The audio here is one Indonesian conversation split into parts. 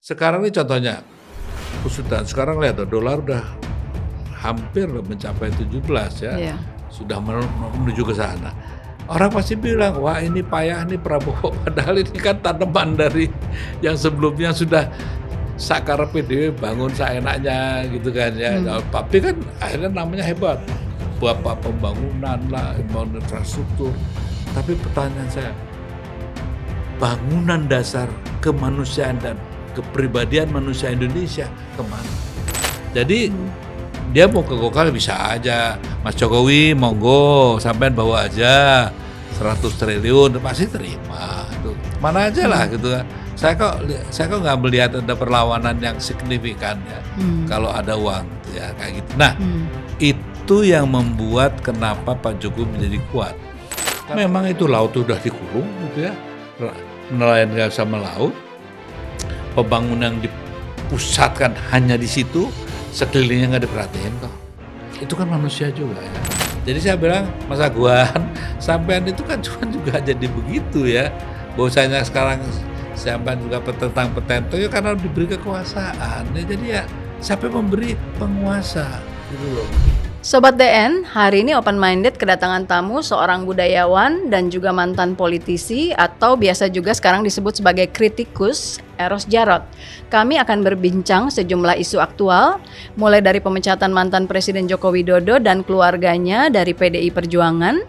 Sekarang ini contohnya, Sudah sekarang lihat dolar udah hampir mencapai 17 ya, Iya. sudah menuju ke sana. Orang pasti bilang, wah ini payah nih Prabowo, padahal ini kan tanaman dari yang sebelumnya sudah sakar PDW bangun seenaknya gitu kan ya. Nah, tapi kan akhirnya namanya hebat, bapak pembangunan lah, pembangunan infrastruktur. Tapi pertanyaan saya, bangunan dasar kemanusiaan dan kepribadian manusia Indonesia kemana? Jadi dia mau ke Golkar bisa aja, Mas Jokowi monggo sampean bawa aja 100 triliun pasti terima itu mana aja lah gitu kan. Saya kok nggak melihat ada perlawanan yang signifikan ya kalau ada uang gitu ya kayak gitu. Nah itu yang membuat kenapa Pak Jokowi menjadi kuat. Memang itu laut udah dikurung gitu ya, nelayan nggak bisa melaut, pembangunan dipusatkan hanya di situ, sekelilingnya nggak diperhatiin kok. Itu kan manusia juga ya. Jadi saya bilang, Mas Aguan, sampean itu kan cuma juga jadi begitu ya. Bahwasanya sekarang sampean juga tentang petento ya karena diberi kekuasaan. Ya, jadi ya siapa yang memberi penguasa gitu loh. Sobat DN, hari ini Open Minded kedatangan tamu seorang budayawan dan juga mantan politisi atau biasa juga sekarang disebut sebagai kritikus, Eros Djarot. Kami akan berbincang sejumlah isu aktual, mulai dari pemecatan mantan Presiden Joko Widodo dan keluarganya dari PDI Perjuangan,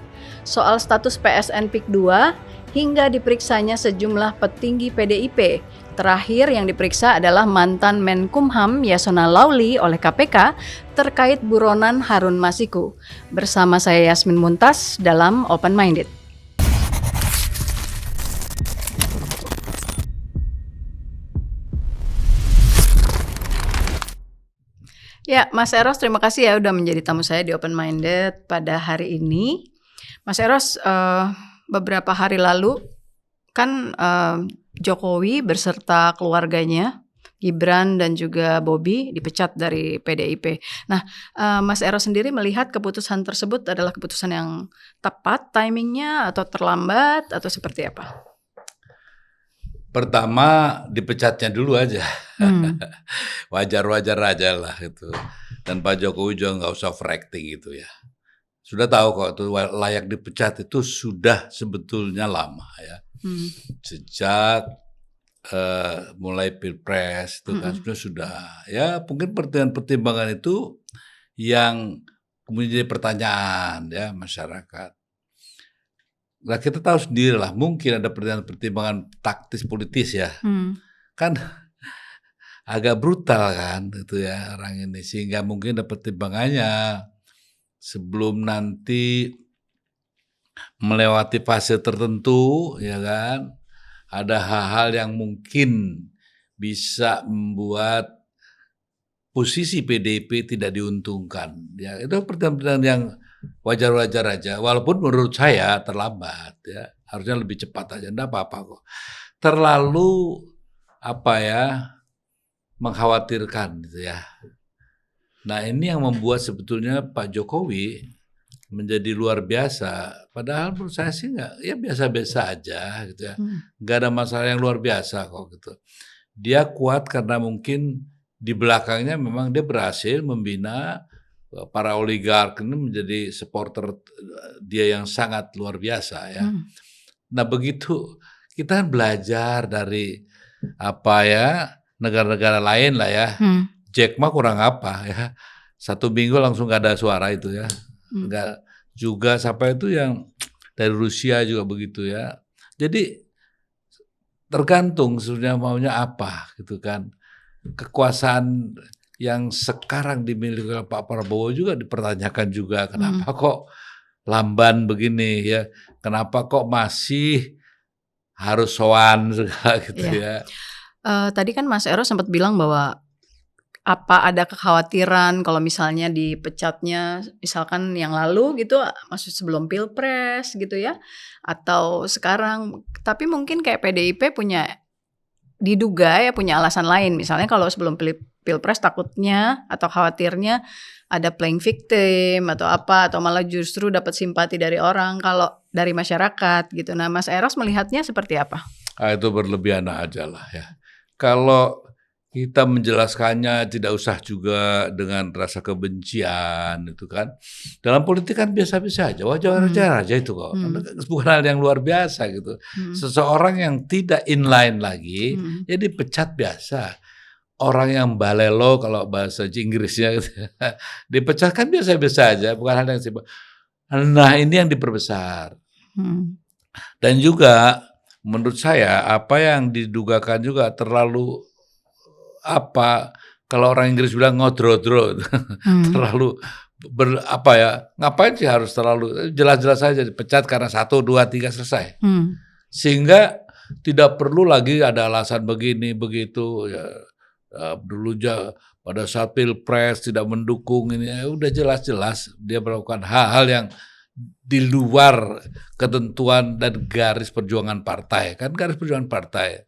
soal status PSN PIK 2, hingga diperiksanya sejumlah petinggi PDIP. Terakhir yang diperiksa adalah mantan Menkumham Yasona Lauli oleh KPK terkait buronan Harun Masiku. Bersama saya Yasmin Muntas dalam Open Minded. Ya, Mas Eros, terima kasih ya udah menjadi tamu saya di Open Minded pada hari ini. Mas Eros, beberapa hari lalu kan Jokowi beserta keluarganya, Gibran dan juga Bobi dipecat dari PDIP. Nah, Mas Eros sendiri melihat keputusan tersebut adalah keputusan yang tepat timingnya atau terlambat atau seperti apa? Pertama dipecatnya dulu aja, wajar-wajar aja lah itu. Dan Pak Jokowi juga nggak usah overacting gitu ya. Sudah tahu kok itu layak dipecat itu sudah sebetulnya lama ya. Sejak mulai Pilpres itu kan sudah ya mungkin pertimbangan itu yang kemudian jadi pertanyaan ya masyarakat. Nah kita tahu sendiri lah mungkin ada pertimbangan taktis politis ya. Kan agak brutal kan itu ya orang ini sehingga mungkin ada pertimbangannya sebelum nanti melewati fase tertentu ya kan ada hal-hal yang mungkin bisa membuat posisi PDIP tidak diuntungkan ya itu pertimbangan yang wajar-wajar aja walaupun menurut saya terlambat ya harusnya lebih cepat aja enggak apa-apa kok terlalu mengkhawatirkan gitu ya. Nah ini yang membuat sebetulnya Pak Jokowi menjadi luar biasa. Padahal menurut saya sih nggak, ya biasa-biasa aja gitu ya. Nggak ada masalah yang luar biasa kok gitu. Dia kuat karena mungkin di belakangnya memang dia berhasil membina para oligark ini menjadi supporter dia yang sangat luar biasa ya. Nah begitu kita kan belajar dari negara-negara lain lah ya. Jack Ma kurang apa ya. 1 minggu langsung gak ada suara itu ya. Enggak juga sampai itu yang dari Rusia juga begitu ya. Jadi tergantung sebenarnya maunya apa gitu kan. Kekuasaan yang sekarang dimiliki oleh Pak Prabowo juga dipertanyakan juga kenapa kok lamban begini ya. Kenapa kok masih harus sowan segala gitu ya. Tadi kan Mas Eros sempat bilang bahwa apa ada kekhawatiran kalau misalnya dipecatnya misalkan yang lalu gitu, maksud sebelum Pilpres gitu ya, atau sekarang. Tapi mungkin kayak PDIP diduga ya punya alasan lain. Misalnya kalau sebelum Pilpres takutnya atau khawatirnya ada playing victim atau apa, atau malah justru dapat simpati dari orang kalau dari masyarakat gitu. Nah Mas Eros melihatnya seperti apa? Itu berlebihan aja lah ya. Kalau kita menjelaskannya tidak usah juga dengan rasa kebencian itu kan. Dalam politik kan biasa-biasa aja, wajar-wajar aja itu kok. Bukan hal yang luar biasa gitu. Seseorang yang tidak inline lagi, ya dipecat biasa. Orang yang balelo kalau bahasa Inggrisnya gitu, dipecat kan biasa-biasa aja, bukan hal yang sibuk. Nah ini yang diperbesar. Dan juga menurut saya apa yang didugakan juga terlalu kalau orang Inggris bilang ngodro-dro, terlalu ngapain sih harus terlalu jelas-jelas saja dipecat karena 1, 2, 3 selesai. Sehingga tidak perlu lagi ada alasan begini begitu ya. Dulu pada saat Pilpres tidak mendukung ini, udah jelas-jelas dia melakukan hal-hal yang di luar ketentuan dan garis perjuangan partai, kan garis perjuangan partai.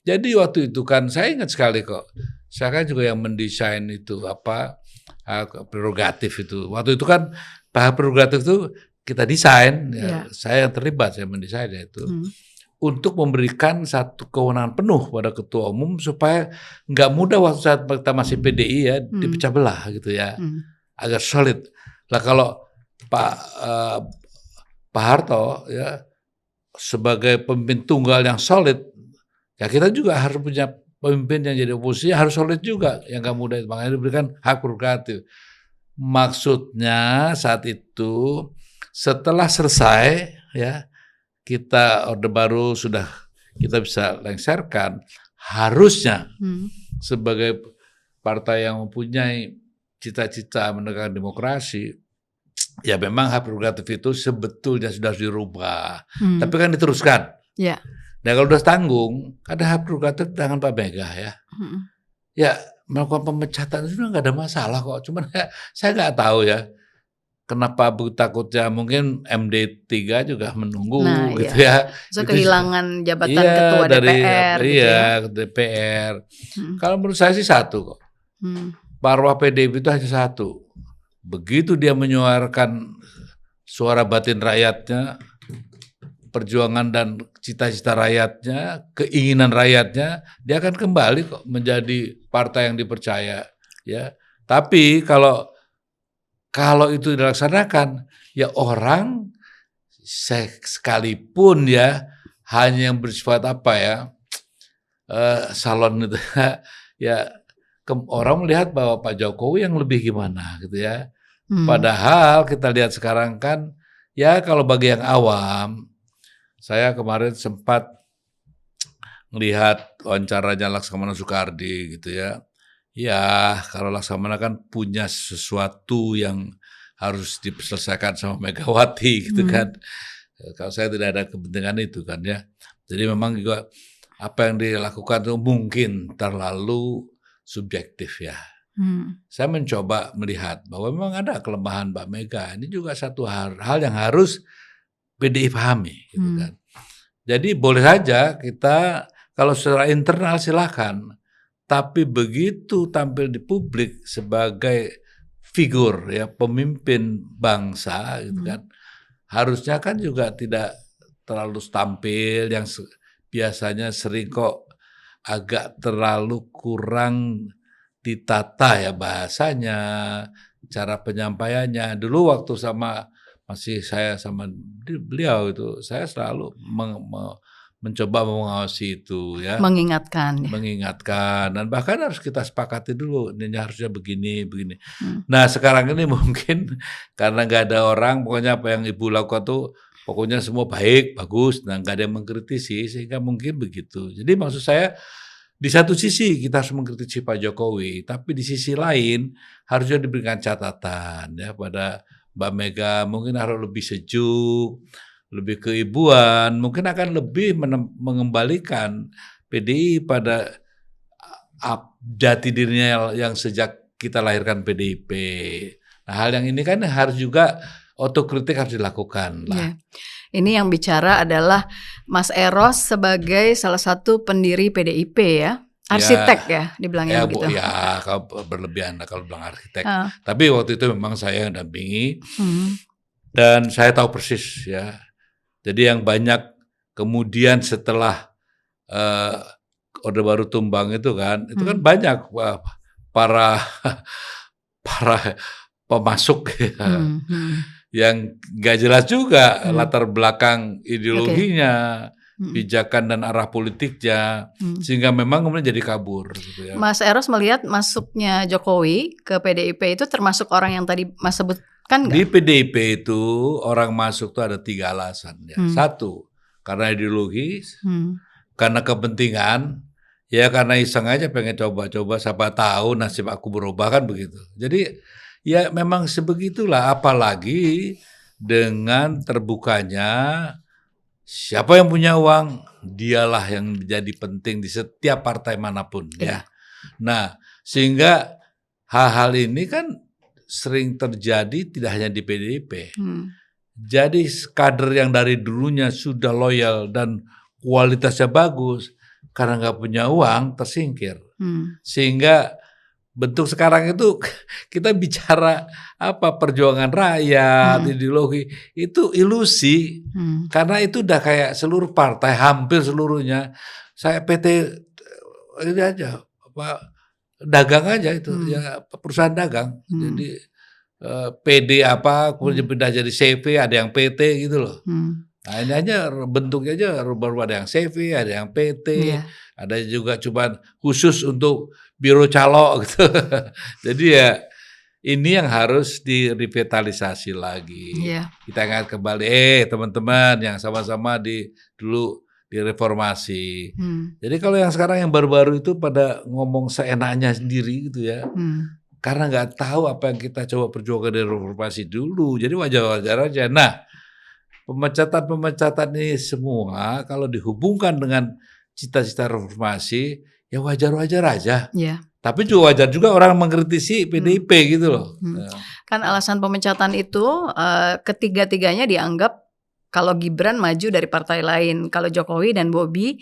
Jadi waktu itu kan saya ingat sekali kok, saya kan juga yang mendesain itu hak prerogatif itu. Waktu itu kan hak prerogatif itu kita desain, ya, saya yang terlibat, saya mendesainnya itu. Untuk memberikan satu kewenangan penuh pada ketua umum supaya nggak mudah waktu saat kita masih PDI ya dipecah belah gitu ya, agar solid. Lah kalau Pak Harto ya sebagai pemimpin tunggal yang solid, ya kita juga harus punya pemimpin yang jadi oposisi harus solid juga, yang nggak mudah. Makanya diberikan hak prerogatif. Maksudnya saat itu setelah selesai ya kita Orde Baru sudah kita bisa lengserkan, harusnya sebagai partai yang mempunyai cita-cita menegakkan demokrasi, ya memang hak prerogatif itu sebetulnya sudah dirubah, tapi kan diteruskan. Ya. Nah kalau udah tanggung, ada hak prerogatif tangan Pak Mega ya. Ya melakukan pemecatan itu nggak ada masalah kok. Cuman saya nggak tahu ya. Kenapa takutnya mungkin MD3 juga menunggu gitu ya. So kehilangan jabatan ketua DPR gitu ya. DPR. Kalau menurut saya sih satu kok. Marwah PDIP itu hanya satu. Begitu dia menyuarakan suara batin rakyatnya, perjuangan dan cita-cita rakyatnya, keinginan rakyatnya, dia akan kembali kok menjadi partai yang dipercaya ya. Tapi kalau itu dilaksanakan, ya orang sekalipun ya hanya yang bersifat salon itu ya orang melihat bahwa Pak Jokowi yang lebih gimana gitu ya. Padahal kita lihat sekarang kan ya kalau bagi yang awam, saya kemarin sempat melihat wawancaranya Laksamana Soekardi gitu ya. Ya, kalau Laksamana kan punya sesuatu yang harus diselesaikan sama Megawati gitu kan. Kalau saya tidak ada kepentingan itu kan ya. Jadi memang juga apa yang dilakukan itu mungkin terlalu subjektif ya. Saya mencoba melihat bahwa memang ada kelemahan Mbak Mega. Ini juga satu hal yang harus PDI pahami gitu kan. Jadi boleh saja kita kalau secara internal silakan. Tapi begitu tampil di publik sebagai figur ya pemimpin bangsa gitu kan, harusnya kan juga tidak terlalu tampil yang biasanya sering kok agak terlalu kurang ditata ya bahasanya, cara penyampaiannya. Dulu waktu masih saya sama beliau itu saya selalu mencoba mengawasi itu ya, mengingatkan dan bahkan harus kita sepakati dulu ini harusnya begini. Nah sekarang ini mungkin karena nggak ada orang, pokoknya apa yang ibu lakukan tuh pokoknya semua baik bagus, nah nggak ada yang mengkritisi sehingga mungkin begitu. Jadi maksud saya di satu sisi kita harus mengkritisi Pak Jokowi, tapi di sisi lain harusnya diberikan catatan ya pada Mbak Mega, mungkin harus lebih sejuk, lebih keibuan, mungkin akan lebih mengembalikan PDI pada jati dirinya yang sejak kita lahirkan PDIP. Nah, hal yang ini kan harus juga otokritik harus dilakukan lah. Ini yang bicara adalah Mas Eros sebagai salah satu pendiri PDIP ya. Arsitek ya dibilangnya begitu. Ya, kalau berlebihan kalau bilang arsitek. Tapi waktu itu memang saya yang dampingi dan saya tahu persis ya. Jadi yang banyak kemudian setelah Orde Baru tumbang itu kan Hmm. banyak para para pemasuk ya, Hmm. Hmm. yang nggak jelas juga Hmm. latar belakang Oke. ideologinya, Hmm. pijakan dan arah politiknya, Hmm. sehingga memang kemudian jadi kabur gitu ya. Mas Eros melihat masuknya Jokowi ke PDIP itu termasuk orang yang tadi Mas sebutkan Di nggak? PDIP itu orang masuk tuh ada 3 alasan ya. Hmm. Satu, karena ideologis, Hmm. karena kepentingan, ya karena iseng aja pengen coba-coba, siapa tahu nasib aku berubah kan begitu. Jadi ya memang sebegitulah, apalagi dengan terbukanya siapa yang punya uang, dialah yang menjadi penting di setiap partai manapun ya. Iya. Nah, sehingga hal-hal ini kan sering terjadi tidak hanya di PDIP. Hmm. Jadi kader yang dari dulunya sudah loyal dan kualitasnya bagus, karena nggak punya uang tersingkir. Hmm. Sehingga bentuk sekarang itu kita bicara perjuangan rakyat, Hmm. ideologi, itu ilusi. Hmm. Karena itu udah kayak seluruh partai, hampir seluruhnya. Saya PT ini aja, dagang aja itu, Hmm. ya perusahaan dagang. Hmm. Jadi PD kemudian pindah jadi CV, ada yang PT gitu loh. Hmm. Nah ini aja bentuknya aja baru ada yang CV, ada yang PT, Iya. ada juga cuman khusus untuk biro calo gitu. Jadi ya ini yang harus direvitalisasi lagi. Iya. Kita ingat kembali, teman-teman yang sama-sama dulu direformasi. Hmm. Jadi kalau yang sekarang yang baru-baru itu pada ngomong seenaknya sendiri gitu ya. Hmm. Karena nggak tahu apa yang kita coba perjuangkan dari reformasi dulu. Jadi wajar-wajar aja. Nah, pemecatan-pemecatan ini semua kalau dihubungkan dengan cita-cita reformasi, ya wajar-wajar aja. Iya. Tapi juga wajar juga orang mengkritisi PDIP gitu loh. Hmm. Ya. Kan alasan pemecatan itu ketiga-tiganya dianggap kalau Gibran maju dari partai lain, kalau Jokowi dan Bobi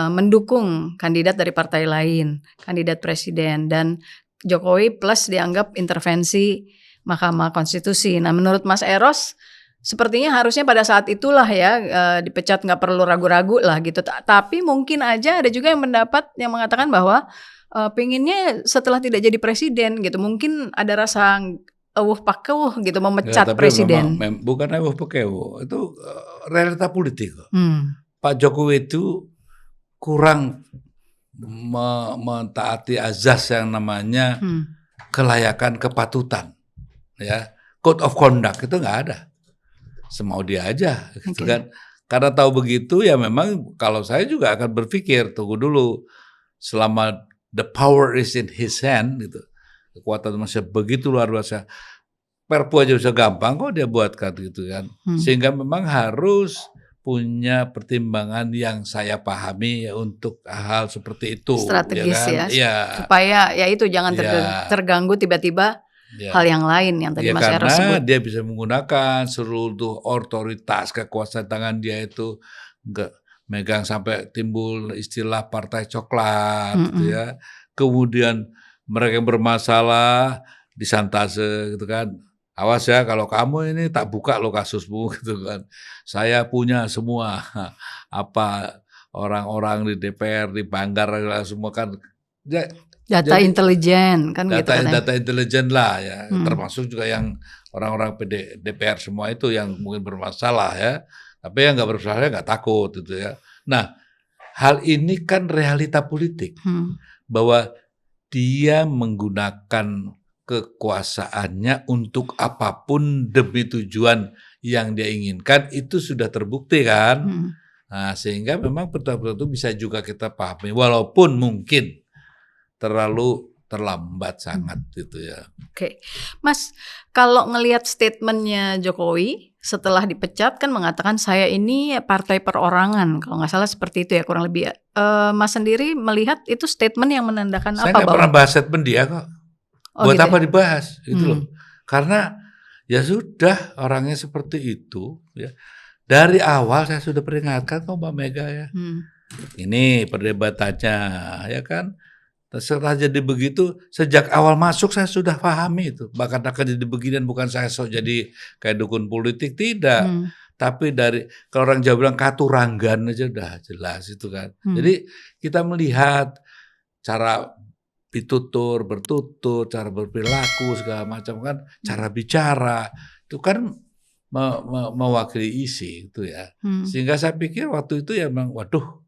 mendukung kandidat dari partai lain, kandidat presiden, dan Jokowi plus dianggap intervensi Mahkamah Konstitusi. Nah, menurut Mas Eros, sepertinya harusnya pada saat itulah ya dipecat, nggak perlu ragu-ragu lah gitu. Tapi mungkin aja ada juga yang mengatakan bahwa pengennya setelah tidak jadi presiden gitu, mungkin ada rasa pakeuh gitu Ya, memecat tapi presiden. memang bukan pekewo, itu realita politik. Hmm. Pak Jokowi itu kurang mentaati azas yang namanya kelayakan kepatutan, ya, code of conduct itu nggak ada, semau dia aja, gitu kan. Karena tahu begitu ya memang kalau saya juga akan berpikir tunggu dulu, selama the power is in his hand, gitu, kekuatan masih begitu luar biasa, Perpu aja bisa gampang kok dia buatkan gitu kan, sehingga memang harus punya pertimbangan yang saya pahami ya untuk hal seperti itu, strategis ya kan? ya, supaya ya itu jangan Ya. terganggu tiba-tiba Ya. hal yang lain yang tadi Ya Mas Eros sebut. karena dia bisa menggunakan seluruh otoritas kekuasaan tangan dia itu, nggak megang sampai timbul istilah partai coklat, gitu ya. Kemudian mereka yang bermasalah disantase gitu kan. Awas ya kalau kamu ini tak buka lo kasusmu gitu kan. Saya punya semua orang-orang di DPR, di Banggar semua kan. Data intelijen kan gitu kan. Data intelijen lah ya, termasuk juga yang orang-orang DPR semua itu yang mungkin bermasalah ya. Tapi yang nggak bermasalah nggak takut gitu ya. Nah, hal ini kan realita politik bahwa dia menggunakan kekuasaannya untuk apapun demi tujuan yang dia inginkan, itu sudah terbukti kan. Nah, sehingga memang betul-betul itu bisa juga kita pahami, walaupun mungkin terlalu terlambat sangat gitu ya. Oke, Mas, kalau ngelihat statementnya Jokowi setelah dipecat kan mengatakan saya ini partai perorangan, kalau nggak salah seperti itu ya kurang lebih. Mas sendiri melihat itu statement yang menandakan Saya apa? Saya nggak pernah bahas statement dia kok. Buat gitu apa ya? dibahas gitu loh. Karena ya sudah orangnya seperti itu ya. Dari awal saya sudah peringatkan kok Mbak Mega ya. Ini perdebatannya ya kan. Setelah jadi begitu, sejak awal masuk saya sudah pahami itu. Bahkan akan jadi beginian, bukan saya sok jadi kayak dukun politik, tidak. Tapi kalau orang Jawa bilang katuranggan aja udah jelas itu kan. Jadi kita melihat cara bertutur, cara berperilaku segala macam kan, cara bicara itu kan mewakili isi itu ya. Sehingga saya pikir waktu itu ya memang waduh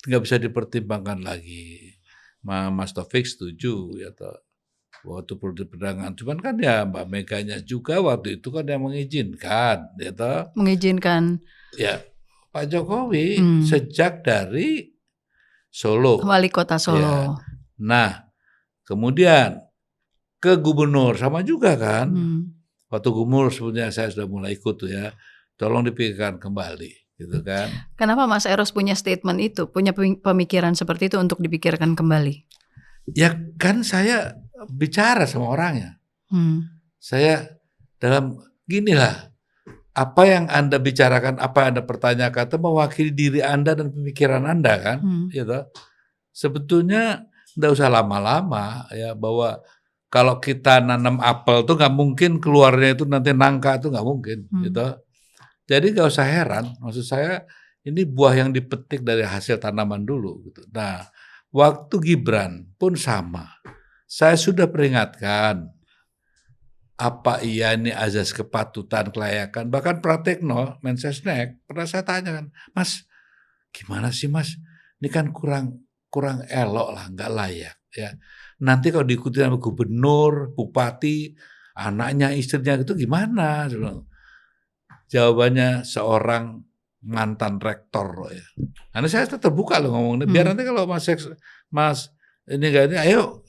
nggak bisa dipertimbangkan lagi. Mas Taufik setuju ya toh. Waktu perdagangan, cuman kan ya Mbak Meganya juga waktu itu kan yang mengizinkan, ya toh. Mengizinkan. Ya Pak Jokowi sejak dari Solo. Wali kota Solo. Ya. Nah, kemudian ke gubernur sama juga kan. Waktu gubernur sebenarnya saya sudah mulai ikut tuh ya. Tolong dipikirkan kembali, gitu kan. Kenapa Mas Eros punya statement itu, punya pemikiran seperti itu untuk dipikirkan kembali? Ya kan saya bicara sama orangnya. Saya dalam ginilah, apa yang Anda bicarakan, apa yang Anda pertanyakan itu mewakili diri Anda dan pemikiran Anda kan, gitu. Sebetulnya nggak usah lama-lama ya, bahwa kalau kita nanam apel tuh nggak mungkin keluarnya itu nanti nangka, itu nggak mungkin, gitu. Jadi nggak usah heran, maksud saya ini buah yang dipetik dari hasil tanaman dulu, gitu. Nah, waktu Gibran pun sama. Saya sudah peringatkan, apa iya ini azas kepatutan, kelayakan. Bahkan Pratekno, Mensesnek, pernah saya tanyakan, Mas, gimana sih Mas? Ini kan kurang elok lah, nggak layak. Ya. Nanti kalau diikuti sama gubernur, bupati, anaknya, istrinya itu gimana? Jawabannya seorang mantan rektor. Ya. Karena saya terbuka loh ngomongnya. Biar nanti kalau Mas ini gak ini, ayo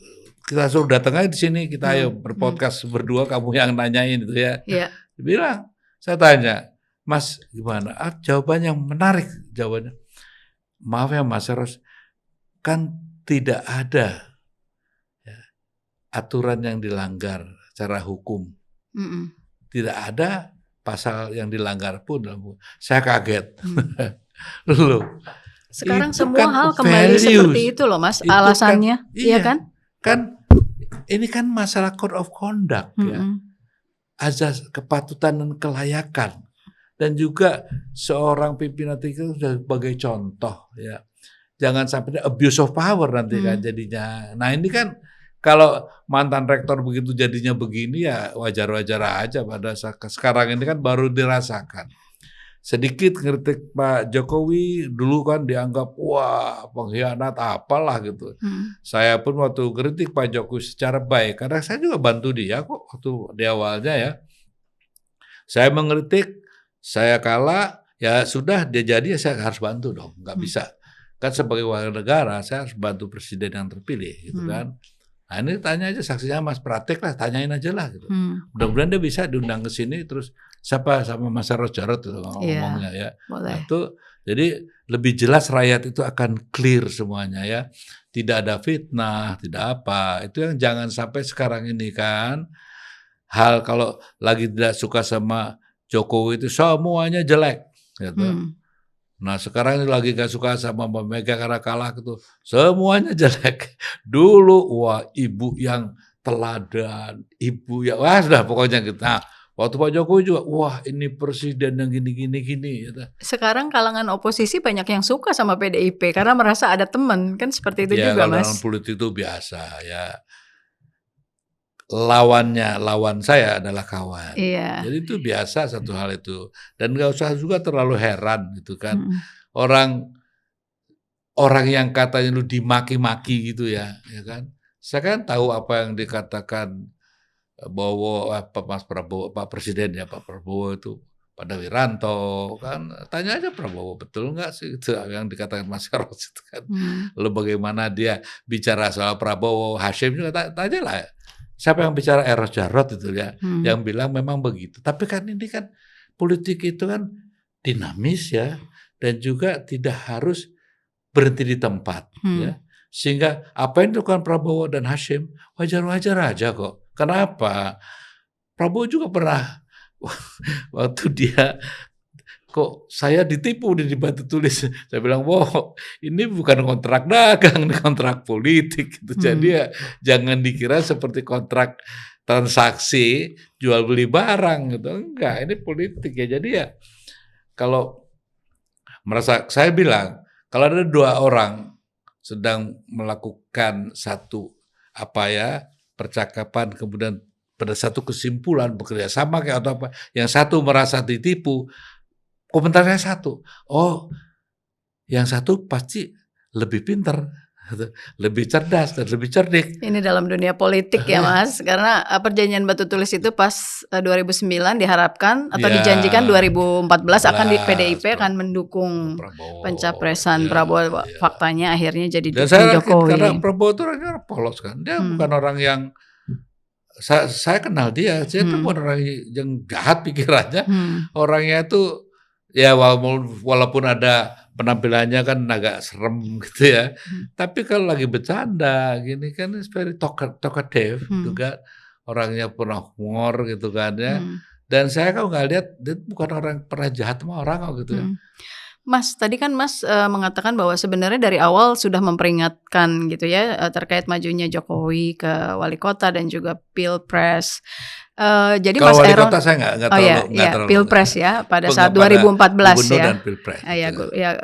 kita suruh datang aja di sini, kita ayo berpodcast berdua, kamu yang nanyain itu ya. Bilang, saya tanya, Mas gimana? Jawaban yang menarik jawabannya. Maaf ya Mas Eros, kan tidak ada ya, aturan yang dilanggar secara hukum. Tidak ada pasal yang dilanggar pun. Saya kaget. Loh, sekarang semua hal kembali seperti itu loh Mas, alasannya, iya kan? Kan ini kan masalah code of conduct ya, azas kepatutan dan kelayakan, dan juga seorang pimpinan itu sebagai contoh ya, jangan sampai abuse of power nanti kan jadinya. Nah ini kan kalau mantan rektor begitu jadinya begini ya wajar-wajar aja, pada sekarang ini kan baru dirasakan. Sedikit kritik Pak Jokowi dulu kan dianggap wah pengkhianat apalah gitu. Saya pun waktu kritik Pak Jokowi secara baik, karena saya juga bantu dia kok waktu di awalnya ya. Saya mengkritik, saya kalah, ya sudah dia jadi ya saya harus bantu dong, nggak bisa. Kan sebagai wakil negara saya harus bantu presiden yang terpilih gitu kan. Nah ini tanya aja saksinya Mas Pratek lah, tanyain aja lah gitu. Mudah-mudahan dia bisa diundang ke sini, terus siapa sama Mas Eros Jarot itu ngomongnya ya. Nah, itu jadi lebih jelas rakyat itu akan clear semuanya ya. Tidak ada fitnah, tidak apa. Itu yang jangan sampai sekarang ini kan. Hal kalau lagi tidak suka sama Jokowi itu semuanya jelek gitu. Nah sekarang ini lagi gak suka sama Mbak Mega karena kalah gitu, semuanya jelek. Dulu wah ibu yang teladan, ibu yang wah sudah pokoknya gitu. Nah waktu Pak Jokowi juga wah ini presiden yang gini gitu. Sekarang kalangan oposisi banyak yang suka sama PDIP karena merasa ada teman, kan seperti itu ya, juga Mas. Dalam politik itu biasa ya. Lawan saya adalah kawan. Jadi itu biasa satu hal itu. Dan gak usah juga terlalu heran gitu kan. Orang yang katanya lu dimaki-maki gitu ya kan. Saya kan tahu apa yang dikatakan Mas Prabowo, Pak Presiden ya, Pak Prabowo itu pada Wiranto kan. Tanya aja Prabowo betul nggak sih itu yang dikatakan Mas Eros itu kan. Lalu bagaimana dia bicara soal Prabowo, Hashim juga tanya lah ya. Siapa yang bicara Eros Jarot itu ya, yang bilang memang begitu. Tapi kan ini kan politik itu kan dinamis ya, dan juga tidak harus berhenti di tempat ya. Sehingga apa yang dilakukan Prabowo dan Hashim wajar-wajar aja kok. Kenapa? Prabowo juga pernah waktu dia kok saya ditipu di batu tulis. Saya bilang, wow ini bukan kontrak dagang, ini kontrak politik. Gitu. Jadi ya jangan dikira seperti kontrak transaksi jual beli barang gitu. Enggak, ini politik ya. Jadi ya kalau merasa, saya bilang kalau ada dua orang sedang melakukan satu percakapan, kemudian pada satu kesimpulan bekerja sama kayak atau apa, yang satu merasa ditipu, komentarnya satu, oh yang satu pasti lebih pintar, lebih cerdas dan lebih cerdik. Ini dalam dunia politik ya Mas, karena perjanjian batu tulis itu pas 2009 diharapkan atau dijanjikan 2014 akan di PDIP akan mendukung pencapresan Prabowo. Faktanya akhirnya jadi dan saya Jokowi. Karena Prabowo itu orangnya polos kan, dia bukan orang yang saya kenal dia tuh bukan orang yang jahat pikirannya, orangnya itu ya walaupun ada penampilannya kan agak serem gitu ya. Tapi kalau lagi bercanda gini kan very talkative juga, orangnya penuh humor gitu kan ya. Dan saya kalau nggak lihat dia bukan orang pernah jahat sama orang gitu ya. Mas, tadi kan Mas mengatakan bahwa sebenarnya dari awal sudah memperingatkan gitu ya terkait majunya Jokowi ke wali kota dan juga Pilpres. Jadi kalau Mas wali Aaron, kota saya nggak terlalu Pilpres ya pada saat 2014 gubernur ya. Dan Pilpres,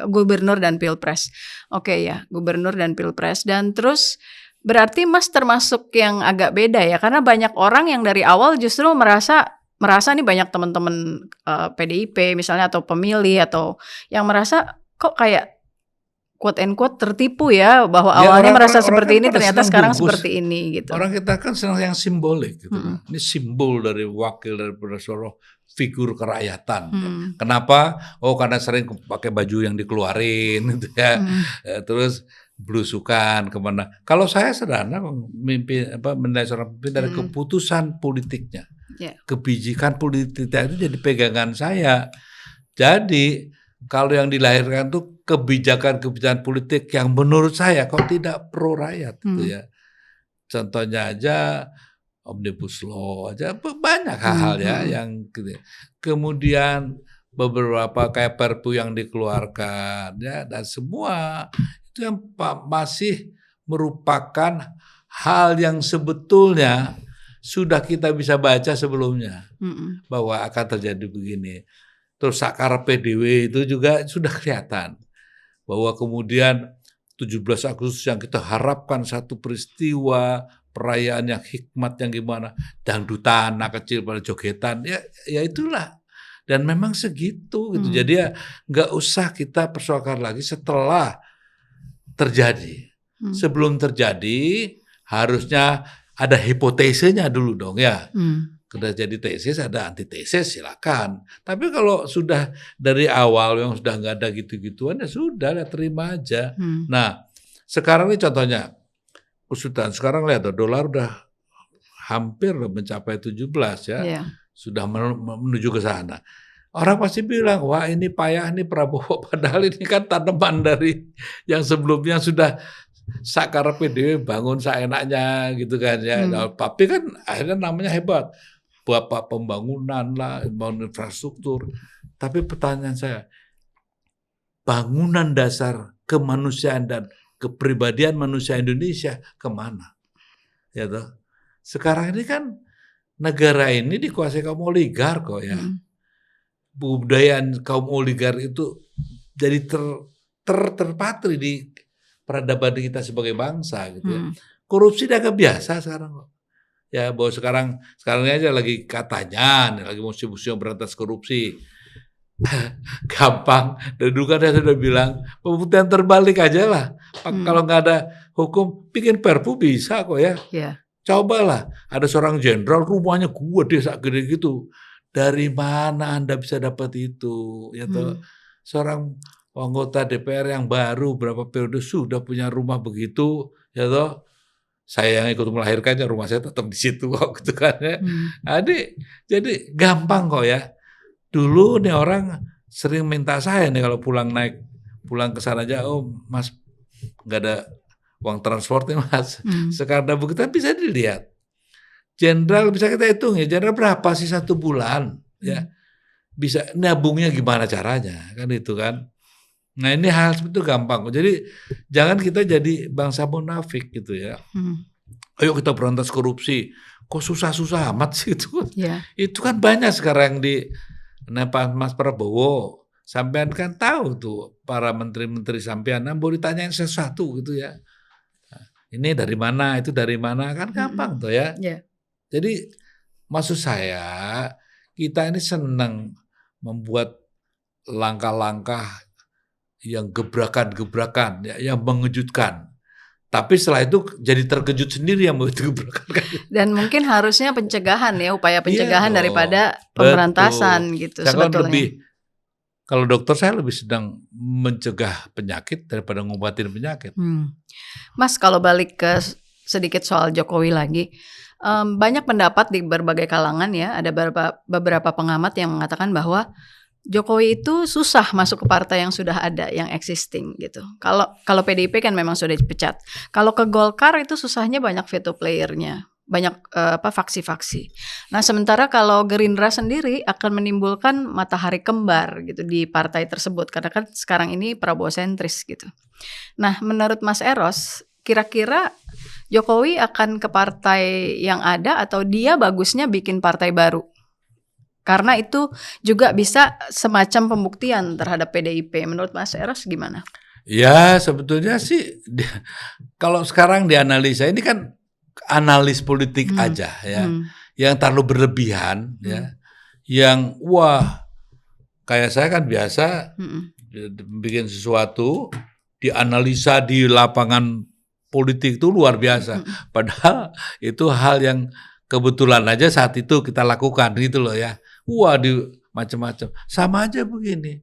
Gubernur dan Pilpres. Oke ya, gubernur dan Pilpres. Dan terus berarti Mas termasuk yang agak beda ya, karena banyak orang yang dari awal justru merasa nih banyak teman-teman PDIP misalnya atau pemilih atau yang merasa kok kayak quote and quote tertipu ya, bahwa awalnya merasa seperti ini ternyata sekarang seperti ini gitu. Orang kita kan senang yang simbolik gitu. Ini simbol dari wakil dari seluruh figur kerakyatan. Kenapa? Oh karena sering pakai baju yang dikeluarin gitu ya. Terus belusukan kemana. Kalau saya sederhana menilai seorang pemimpin dari keputusan politiknya. Kebijakan politiknya itu jadi pegangan saya. Jadi kalau yang dilahirkan tuh kebijakan politik yang menurut saya kok tidak pro rakyat gitu ya. Contohnya aja Omnibus Law aja, banyak hal-hal ya yang gitu. Kemudian beberapa kayak Perpu yang dikeluarkan ya, dan semua itu yang masih merupakan hal yang sebetulnya sudah kita bisa baca sebelumnya bahwa akan terjadi begini. Terus sakar PDW itu juga sudah kelihatan bahwa kemudian 17 Agustus yang kita harapkan satu peristiwa perayaan yang hikmat yang gimana, dangdutan anak kecil pada jogetan, ya itulah. Dan memang segitu gitu. Jadi ya nggak usah kita persoalkan lagi setelah terjadi. Sebelum terjadi harusnya ada hipotesenya dulu dong ya. Sudah jadi tesis, ada antitesis, silakan. Tapi kalau sudah dari awal yang sudah nggak ada gitu-gituan, ya sudah, terima aja. Nah, sekarang ini contohnya, Usutan, sekarang lihat dolar udah hampir mencapai 17 ya, sudah menuju ke sana. Orang pasti bilang, wah ini payah nih Prabowo, padahal ini kan tanaman dari yang sebelumnya sudah sakar PDW bangun seenaknya gitu kan ya. Nah, tapi kan akhirnya namanya hebat. Bapak pembangunan lah, bangun infrastruktur. Tapi pertanyaan saya, bangunan dasar kemanusiaan dan kepribadian manusia Indonesia kemana? Ya toh. Sekarang ini kan negara ini dikuasai kaum oligark kok ya. Budaya kaum oligark itu jadi terpatri di peradaban kita sebagai bangsa gitu ya. Korupsi udah biasa sekarang kok. Ya bahwa sekarang ini aja lagi katanya lagi musim-musim berantas korupsi. Gampang. Dan dulu kan saya sudah bilang pembuktian terbalik aja lah. Kalau nggak ada hukum bikin perpu bisa kok ya. Cobalah ada seorang jenderal rumahnya gede gede gitu. Dari mana Anda bisa dapat itu? Ya toh. Seorang anggota DPR yang baru berapa periode sudah punya rumah begitu, ya toh. Saya yang ikut melahirkannya, rumah saya tetap di situ kok gitu kan ya. Jadi gampang kok ya. Dulu nih orang sering minta saya nih kalau pulang ke sana aja, oh Mas nggak ada uang transport nih Mas. Sekarang begitu bisa dilihat. Jenderal bisa kita hitung ya, jenderal berapa sih satu bulan ya. Bisa nabungnya gimana caranya kan itu kan. Nah ini hal seperti itu gampang. Jadi jangan kita jadi bangsa munafik gitu ya. Ayo kita berantas korupsi. Kok susah-susah amat sih itu? Itu kan banyak sekarang di Mas Prabowo Sampean kan tahu tuh para menteri-menteri sampean, boleh ditanyain sesuatu gitu ya. Ini dari mana, itu dari mana, kan gampang tuh ya. Yeah. Jadi maksud saya, kita ini senang membuat langkah-langkah yang gebrakan-gebrakan, ya, yang mengejutkan. Tapi setelah itu jadi terkejut sendiri yang membuat gebrakan. Dan mungkin harusnya pencegahan ya, upaya pencegahan Iya daripada dong, pemberantasan betul. gitu Saya kan sebetulnya. kalau dokter saya lebih sedang mencegah penyakit daripada ngobatin penyakit. Mas, kalau balik ke sedikit soal Jokowi lagi, banyak pendapat di berbagai kalangan ya, ada beberapa pengamat yang mengatakan bahwa Jokowi itu susah masuk ke partai yang sudah ada, yang existing gitu. Kalau PDIP kan memang sudah dipecat. Kalau ke Golkar itu susahnya banyak veto playernya, banyak faksi-faksi. Nah, sementara kalau Gerindra sendiri akan menimbulkan matahari kembar gitu di partai tersebut, karena kan sekarang ini Prabowo sentris gitu. Nah, menurut Mas Eros, kira-kira Jokowi akan ke partai yang ada atau dia bagusnya bikin partai baru? Karena itu juga bisa semacam pembuktian terhadap PDIP. Menurut Mas Eros gimana? Ya sebetulnya sih kalau sekarang dianalisa, ini kan analis politik aja ya, yang terlalu berlebihan ya, yang wah kayak saya kan biasa bikin sesuatu dianalisa di lapangan politik itu luar biasa, padahal itu hal yang kebetulan aja saat itu kita lakukan gitu loh ya. Wah, di macam-macam. Sama aja begini.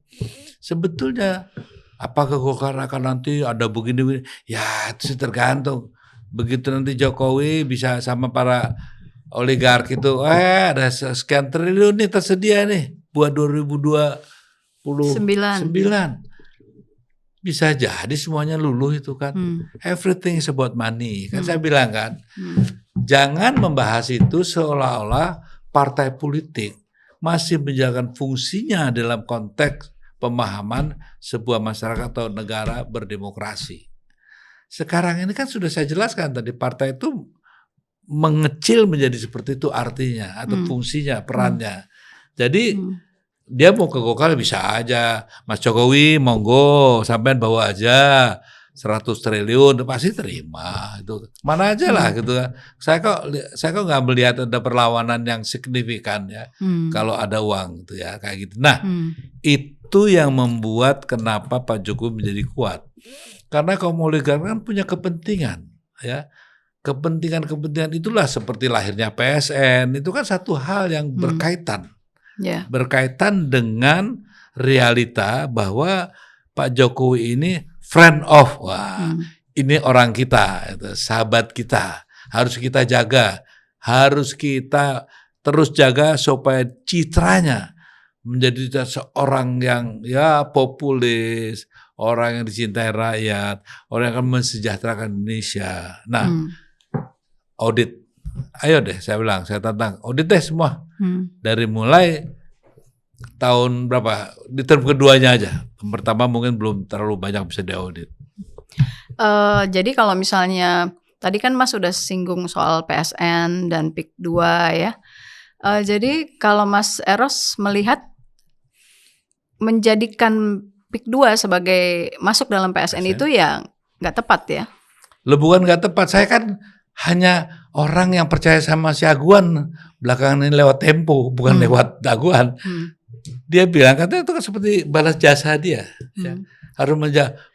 Sebetulnya apakah Golkar akan nanti ada begini-begini? Ya, itu sih tergantung. Begitu nanti Jokowi bisa sama para oligark itu, ada sekian triliun nih tersedia nih buat 2029. Bisa jadi semuanya luluh itu kan. Everything is about money. Kan saya bilang kan. Jangan membahas itu seolah-olah partai politik masih menjalankan fungsinya dalam konteks pemahaman sebuah masyarakat atau negara berdemokrasi. Sekarang ini kan sudah saya jelaskan tadi, partai itu mengecil menjadi seperti itu artinya atau fungsinya, perannya. Jadi dia mau ke Golkar bisa aja, Mas Jokowi monggo sampean bawa aja 100 triliun pasti terima itu. Mana aja lah gitu kan. Saya kok nggak melihat ada perlawanan yang signifikan ya. Kalau ada uang gitu ya kayak gitu. Nah, itu yang membuat kenapa Pak Jokowi menjadi kuat. Karena kaum oligark kan punya kepentingan ya. Kepentingan itulah seperti lahirnya PSN, itu kan satu hal yang berkaitan. Berkaitan dengan realita bahwa Pak Jokowi ini friend of, ini orang kita, sahabat kita, harus kita jaga, harus kita terus jaga supaya citranya menjadi seorang yang ya populis, orang yang dicintai rakyat, orang yang akan mensejahterakan Indonesia. Nah, audit, ayo deh saya bilang, saya tantang, audit deh semua, dari mulai tahun berapa, di term keduanya aja. Yang pertama mungkin belum terlalu banyak bisa diaudit. Jadi kalau misalnya tadi kan Mas sudah singgung soal PSN dan PIK 2 ya. Jadi kalau Mas Eros melihat menjadikan PIK 2 sebagai masuk dalam PSN itu ya nggak tepat ya? Bukan nggak tepat, saya kan hanya orang yang percaya sama si Aguan belakangan ini lewat Tempo, bukan lewat Aguan. Dia bilang katanya itu kan seperti balas jasa dia, ya. Harus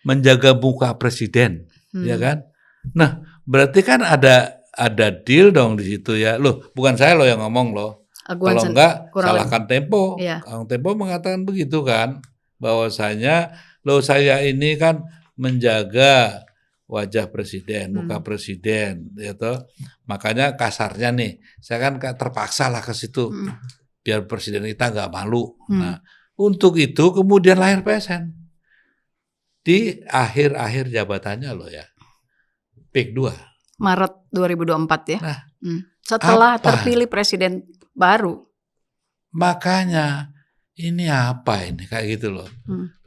menjaga muka presiden, ya kan? Nah, berarti kan ada deal dong di situ ya. Loh, bukan saya loh yang ngomong loh. Aguan kalau enggak salahkan Tempo. Kalau Tempo mengatakan begitu kan, bahwasanya loh saya ini kan menjaga wajah presiden, muka presiden, gitu. Makanya kasarnya nih, saya kan terpaksa lah ke situ. Biar presiden kita nggak malu. Nah, untuk itu kemudian lahir PSN di akhir-akhir jabatannya loh ya, PIK 2 Maret 2024 ya. Nah, setelah terpilih presiden baru. Makanya ini apa ini kayak gitu loh.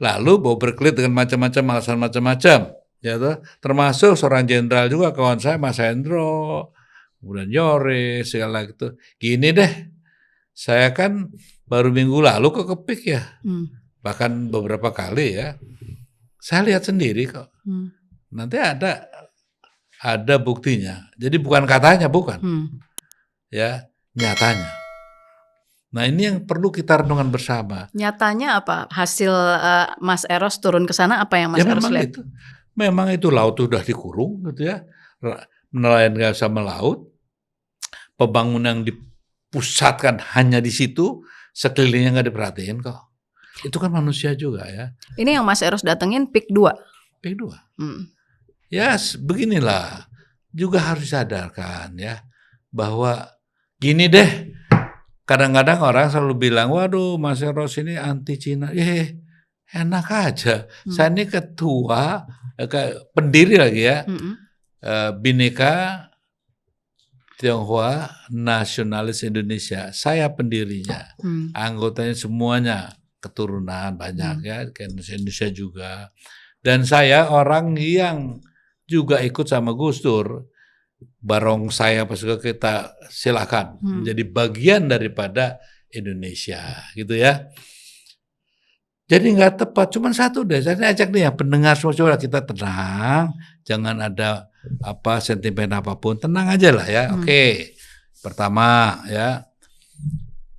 Lalu bawa berkelit dengan macam-macam alasan macam-macam, ya toh? Termasuk seorang jenderal juga kawan saya Mas Hendro, kemudian Yoris segala gitu. Gini deh. Saya kan baru minggu lalu kepik ya. Bahkan beberapa kali ya, saya lihat sendiri kok. Nanti ada buktinya. Jadi bukan katanya, bukan. Ya, nyatanya. Nah, ini yang perlu kita renungkan bersama. Nyatanya apa? Hasil Mas Eros turun ke sana apa yang Mas Ya Eros memang lihat? itu. Memang itu laut sudah dikurung gitu ya. Nelayan nggak sama laut. Pembangunan yang dipusatkan hanya di situ, sekelilingnya nggak diperhatiin kok. Itu kan manusia juga ya. Ini yang Mas Eros datengin PIK 2. PIK 2. Ya beginilah. Juga harus disadarkan ya. Bahwa gini deh. Kadang-kadang orang selalu bilang, waduh Mas Eros ini anti Cina. Enak aja. Saya ini ketua, pendiri lagi ya. Bhinneka Tionghoa Nasionalis Indonesia. Saya pendirinya. Anggotanya semuanya keturunan banyak ya, ke Indonesia juga. Dan saya orang yang juga ikut sama Gus Dur. Barong saya pas kita silakan menjadi bagian daripada Indonesia gitu ya. Jadi nggak tepat, cuman satu deh. Saya ajak nih ya pendengar semua, kita tenang, jangan ada sentimen apapun, tenang aja lah ya. Oke. Pertama ya,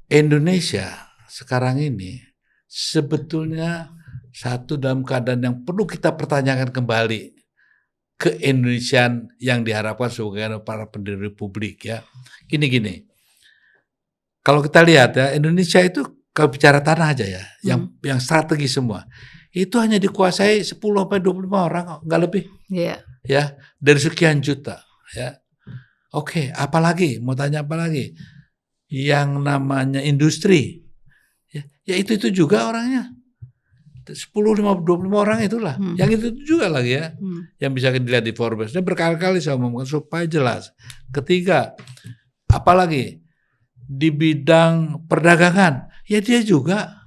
Indonesia sekarang ini sebetulnya satu dalam keadaan yang perlu kita pertanyakan kembali ke-Indonesiaan yang diharapkan sebagai para pendiri republik ya. Gini. Kalau kita lihat ya, Indonesia itu kalau bicara tanah aja ya, yang strategi semua, itu hanya dikuasai 10-25 orang, nggak lebih. Iya. Ya, dari sekian juta ya. Oke, apalagi? Mau tanya apa lagi? Yang namanya industri. Ya itu juga orangnya. 10-25 orang itulah. Yang itu juga lagi ya. Yang bisa dilihat di Forbes. Dia berkali-kali saya omongkan supaya jelas. Ketiga, apalagi di bidang perdagangan, ya dia juga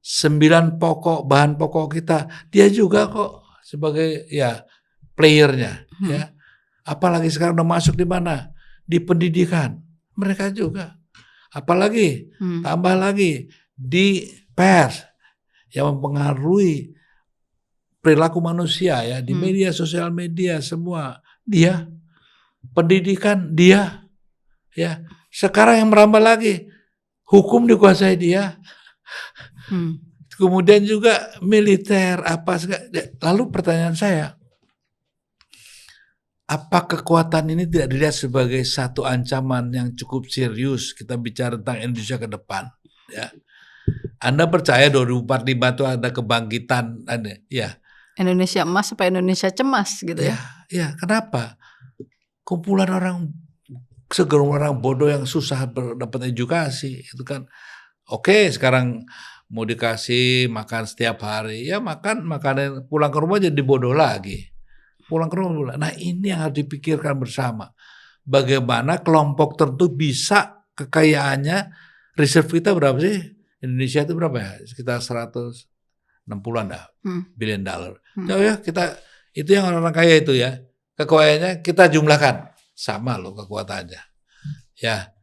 9 bahan pokok kita, dia juga kok sebagai ya playernya ya. Apalagi sekarang udah masuk di mana? Di pendidikan. Mereka juga. Apalagi tambah lagi di pers yang mempengaruhi perilaku manusia ya, di media sosial media semua dia, pendidikan dia ya. Sekarang yang merambah lagi hukum dikuasai dia. Kemudian juga militer lalu pertanyaan saya, apa kekuatan ini tidak dilihat sebagai satu ancaman yang cukup serius kita bicara tentang Indonesia ke depan ya? Anda percaya 2045 itu ada kebangkitan ya? Indonesia emas supaya Indonesia cemas gitu ya? Ya, kenapa? Kumpulan segerombolan orang bodoh yang susah dapat edukasi itu kan. Oke, sekarang mau dikasih makan setiap hari, ya makanan pulang ke rumah jadi bodoh lagi. Pulang ke rumah. Nah, ini yang harus dipikirkan bersama. Bagaimana kelompok tertentu bisa kekayaannya, reserve kita berapa sih? Indonesia itu berapa ya? Sekitar 160-an dah, billion dollar. Ya kita itu yang orang-orang kaya itu ya. Kekayaannya kita jumlahkan. Sama loh kekuatannya. Ya.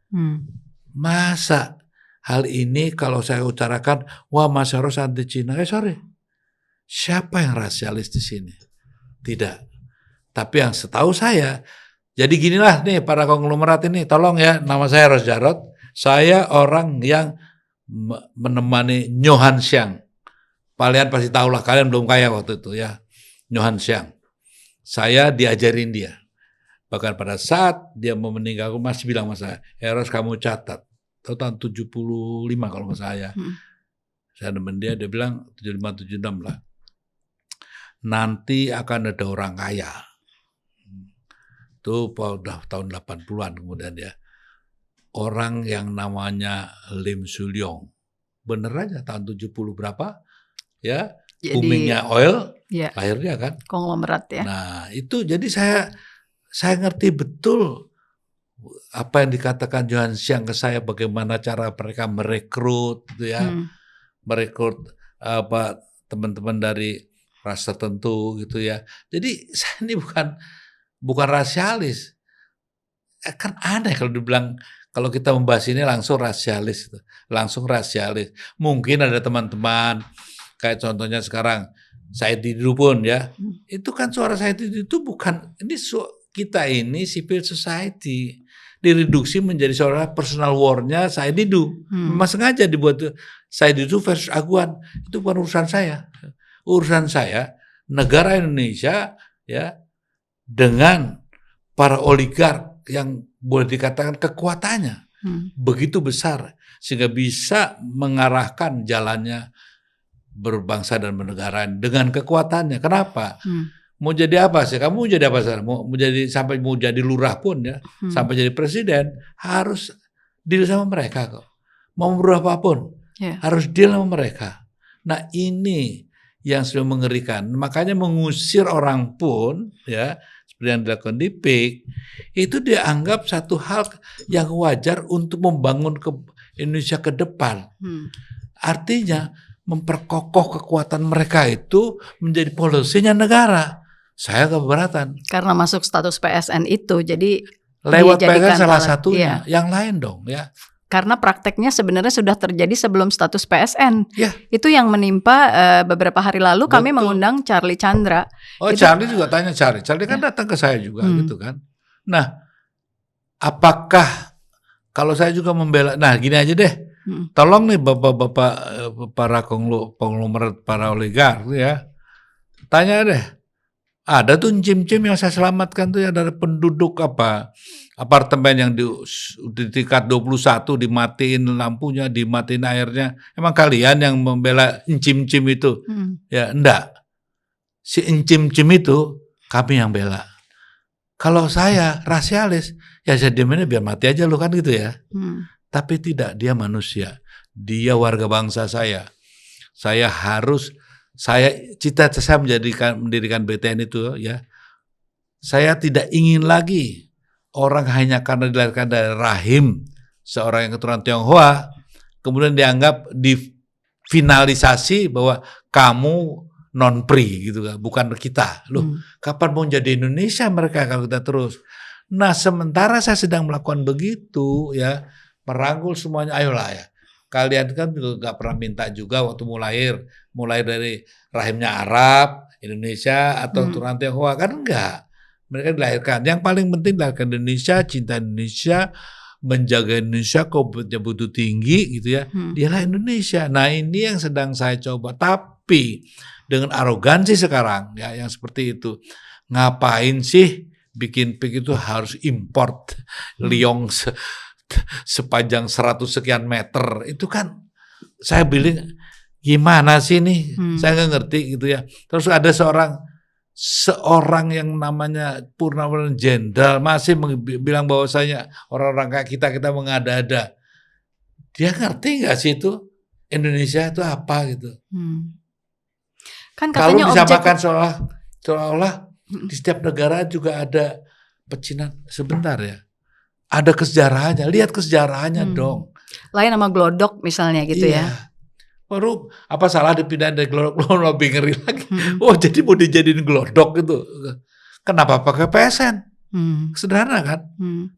Masa hal ini kalau saya utarakan, wah Mas Eros anti Cina. Sorry. Siapa yang rasialis di sini? Tidak. Tapi yang setahu saya, jadi ginilah nih para konglomerat ini, tolong ya, nama saya Eros Djarot. Saya orang yang menemani Nyohan Siang. Kalian pasti tahulah, kalian belum kaya waktu itu ya. Nyohan Siang. Saya diajarin dia. Bahkan pada saat dia mau meninggal, aku masih bilang sama saya, Eros kamu catat. Tahun 75 kalau nggak saya. Saya nemen dia bilang 75-76 lah. Nanti akan ada orang kaya. Itu udah tahun 80-an kemudian ya. Orang yang namanya Lim Sulyong. Bener aja tahun 70 berapa ya. Boomingnya oil, ya, lahirnya kan. Konglomerat ya. Nah itu jadi saya ngerti betul apa yang dikatakan Johan Siang ke saya, bagaimana cara mereka merekrut gitu ya. Merekrut teman-teman dari ras tertentu gitu ya. Jadi saya ini bukan rasialis. kan aneh kalau dibilang, kalau kita membahas ini langsung rasialis, gitu. Langsung rasialis. Mungkin ada teman-teman, kayak contohnya sekarang, Said Didu pun ya, itu kan suara Said Didu itu bukan, kita ini civil society, direduksi menjadi suara personal war-nya Said Didu. Memang sengaja dibuat Said Didu versus Aguan, itu bukan urusan saya. Urusan saya, negara Indonesia ya, dengan para oligark yang boleh dikatakan kekuatannya begitu besar sehingga bisa mengarahkan jalannya berbangsa dan bernegara dengan kekuatannya. Kenapa? Mau jadi apa sih? Kamu mau jadi apa sih? Mau jadi sampai mau jadi lurah pun ya, sampai jadi presiden harus deal sama mereka kok. Mau berubah apapun harus deal sama mereka. Nah ini yang sudah mengerikan. Makanya mengusir orang pun ya, seperti yang dilakukan di PIK, itu dianggap satu hal yang wajar untuk membangun Indonesia ke depan. Artinya memperkokoh kekuatan mereka itu menjadi polisinya negara. Saya keberatan. Karena masuk status PSN itu, jadi lewat PSN salah satunya, yang lain dong ya. Karena prakteknya sebenarnya sudah terjadi sebelum status PSN. Ya. Itu yang menimpa beberapa hari lalu. Betul. Kami mengundang Charlie Chandra. Oh, itu, Charlie juga tanya Charlie kan datang ke saya juga gitu kan. Nah, apakah kalau saya juga membela, nah gini aja deh, tolong nih bapak-bapak para konglomerat, para oligark ya, tanya deh, ada tuh cim-cim yang saya selamatkan tuh ya dari penduduk apartemen yang di tingkat 21 dimatiin lampunya, dimatiin airnya. Emang kalian yang membela encim-cim itu? Ya enggak. Si encim-cim itu kami yang bela. Kalau saya rasialis, ya saya diemin biar mati aja lu kan gitu ya. Tapi tidak, dia manusia. Dia warga bangsa saya. Saya cita-cita saya mendirikan BTN itu ya. Saya tidak ingin lagi orang hanya karena dilahirkan dari rahim seorang yang keturunan Tionghoa, kemudian dianggap difinalisasi bahwa kamu non-pri gitu kan, bukan kita. Loh, kapan mau jadi Indonesia mereka kalau kita terus? Nah, sementara saya sedang melakukan begitu ya, merangkul semuanya, ayolah ya. Kalian kan juga gak pernah minta juga waktu mulai dari rahimnya Arab, Indonesia atau keturunan Tionghoa, kan enggak. Mereka dilahirkan. Yang paling penting dilahirkan Indonesia, cinta Indonesia, menjaga Indonesia, kompetensi tinggi gitu ya. Dialah Indonesia. Nah ini yang sedang saya coba. Tapi dengan arogansi sekarang ya, yang seperti itu. Ngapain sih bikin PIK itu harus import liong sepanjang 100 sekian meter. Itu kan saya bilang gimana sih nih? Saya nggak ngerti gitu ya. Terus ada seorang yang namanya Purnawirawan Jenderal masih bilang bahwasanya orang-orang kayak kita mengada-ada. Dia ngerti nggak sih itu Indonesia itu apa gitu? Kan katanya kalau disamakan seolah-olah di setiap negara juga ada pecinan. Sebentar ya, ada kesejarahannya. Lihat kesejarahannya dong. Lain sama glodok misalnya gitu ya. Baru apa salah dipindahin dari glodok lebih ngeri lagi. Oh jadi mau dijadiin glodok gitu. Kenapa pakai PSN? Sederhana kan?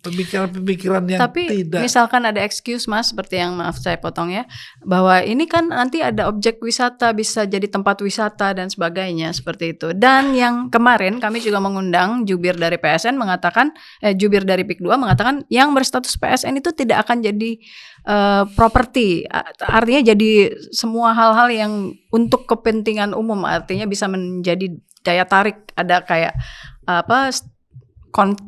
Pemikiran yang tapi tidak. Misalkan ada excuse Mas, seperti yang maaf saya potong ya, bahwa ini kan nanti ada objek wisata, bisa jadi tempat wisata dan sebagainya seperti itu. Dan yang kemarin kami juga mengundang jubir dari PSN mengatakan, jubir dari PIK 2 mengatakan yang berstatus PSN itu tidak akan jadi properti, artinya jadi semua hal-hal yang untuk kepentingan umum, artinya bisa menjadi daya tarik, ada kayak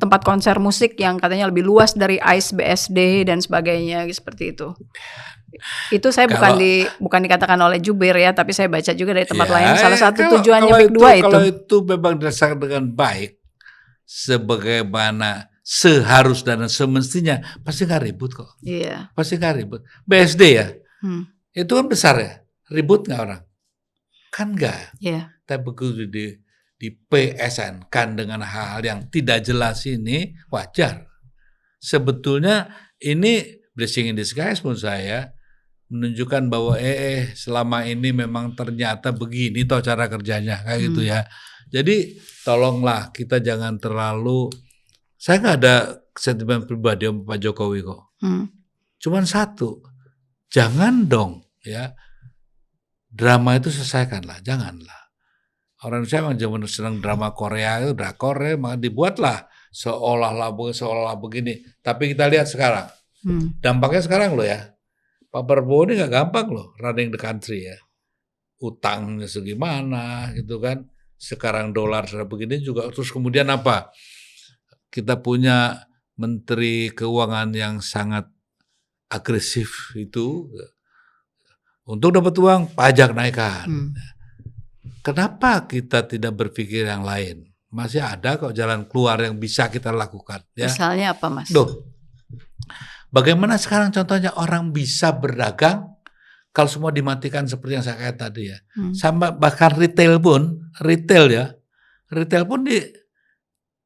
tempat konser musik yang katanya lebih luas dari ICE BSD dan sebagainya seperti itu. Itu saya bukan dikatakan oleh jubir ya, tapi saya baca juga dari tempat lain. Salah satu tujuannya PIK 2 itu. Kalau itu memang dirasakan dengan baik, sebagaimana seharus dan semestinya, pasti nggak ribut kok. Iya. Pasti nggak ribut. BSD ya, itu kan besar ya, ribut nggak orang? Kan nggak. Iya. Tapi begitu di PSN kan dengan hal yang tidak jelas ini wajar. Sebetulnya ini blessing in disguise menurut saya, menunjukkan bahwa selama ini memang ternyata begini toh cara kerjanya kayak gitu ya. Jadi tolonglah kita jangan terlalu, saya nggak ada sentimen pribadi sama Pak Jokowi kok. Hmm. Cuman satu, jangan dong ya drama itu selesaikanlah, janganlah. Orang Indonesia memang senang drama Korea itu, drakor ya, maka dibuatlah seolah-olah begini. Tapi kita lihat sekarang, dampaknya sekarang loh ya. Pak Prabowo ini nggak gampang loh running the country ya. Utangnya segimana gitu kan. Sekarang dolar sudah begini juga. Terus kemudian apa? Kita punya Menteri Keuangan yang sangat agresif itu. Untuk dapat uang, pajak naikkan. Kenapa kita tidak berpikir yang lain? Masih ada kok jalan keluar yang bisa kita lakukan. Ya. Misalnya apa, Mas? Loh, bagaimana sekarang contohnya orang bisa berdagang kalau semua dimatikan seperti yang saya katakan tadi ya. Sama bahkan retail pun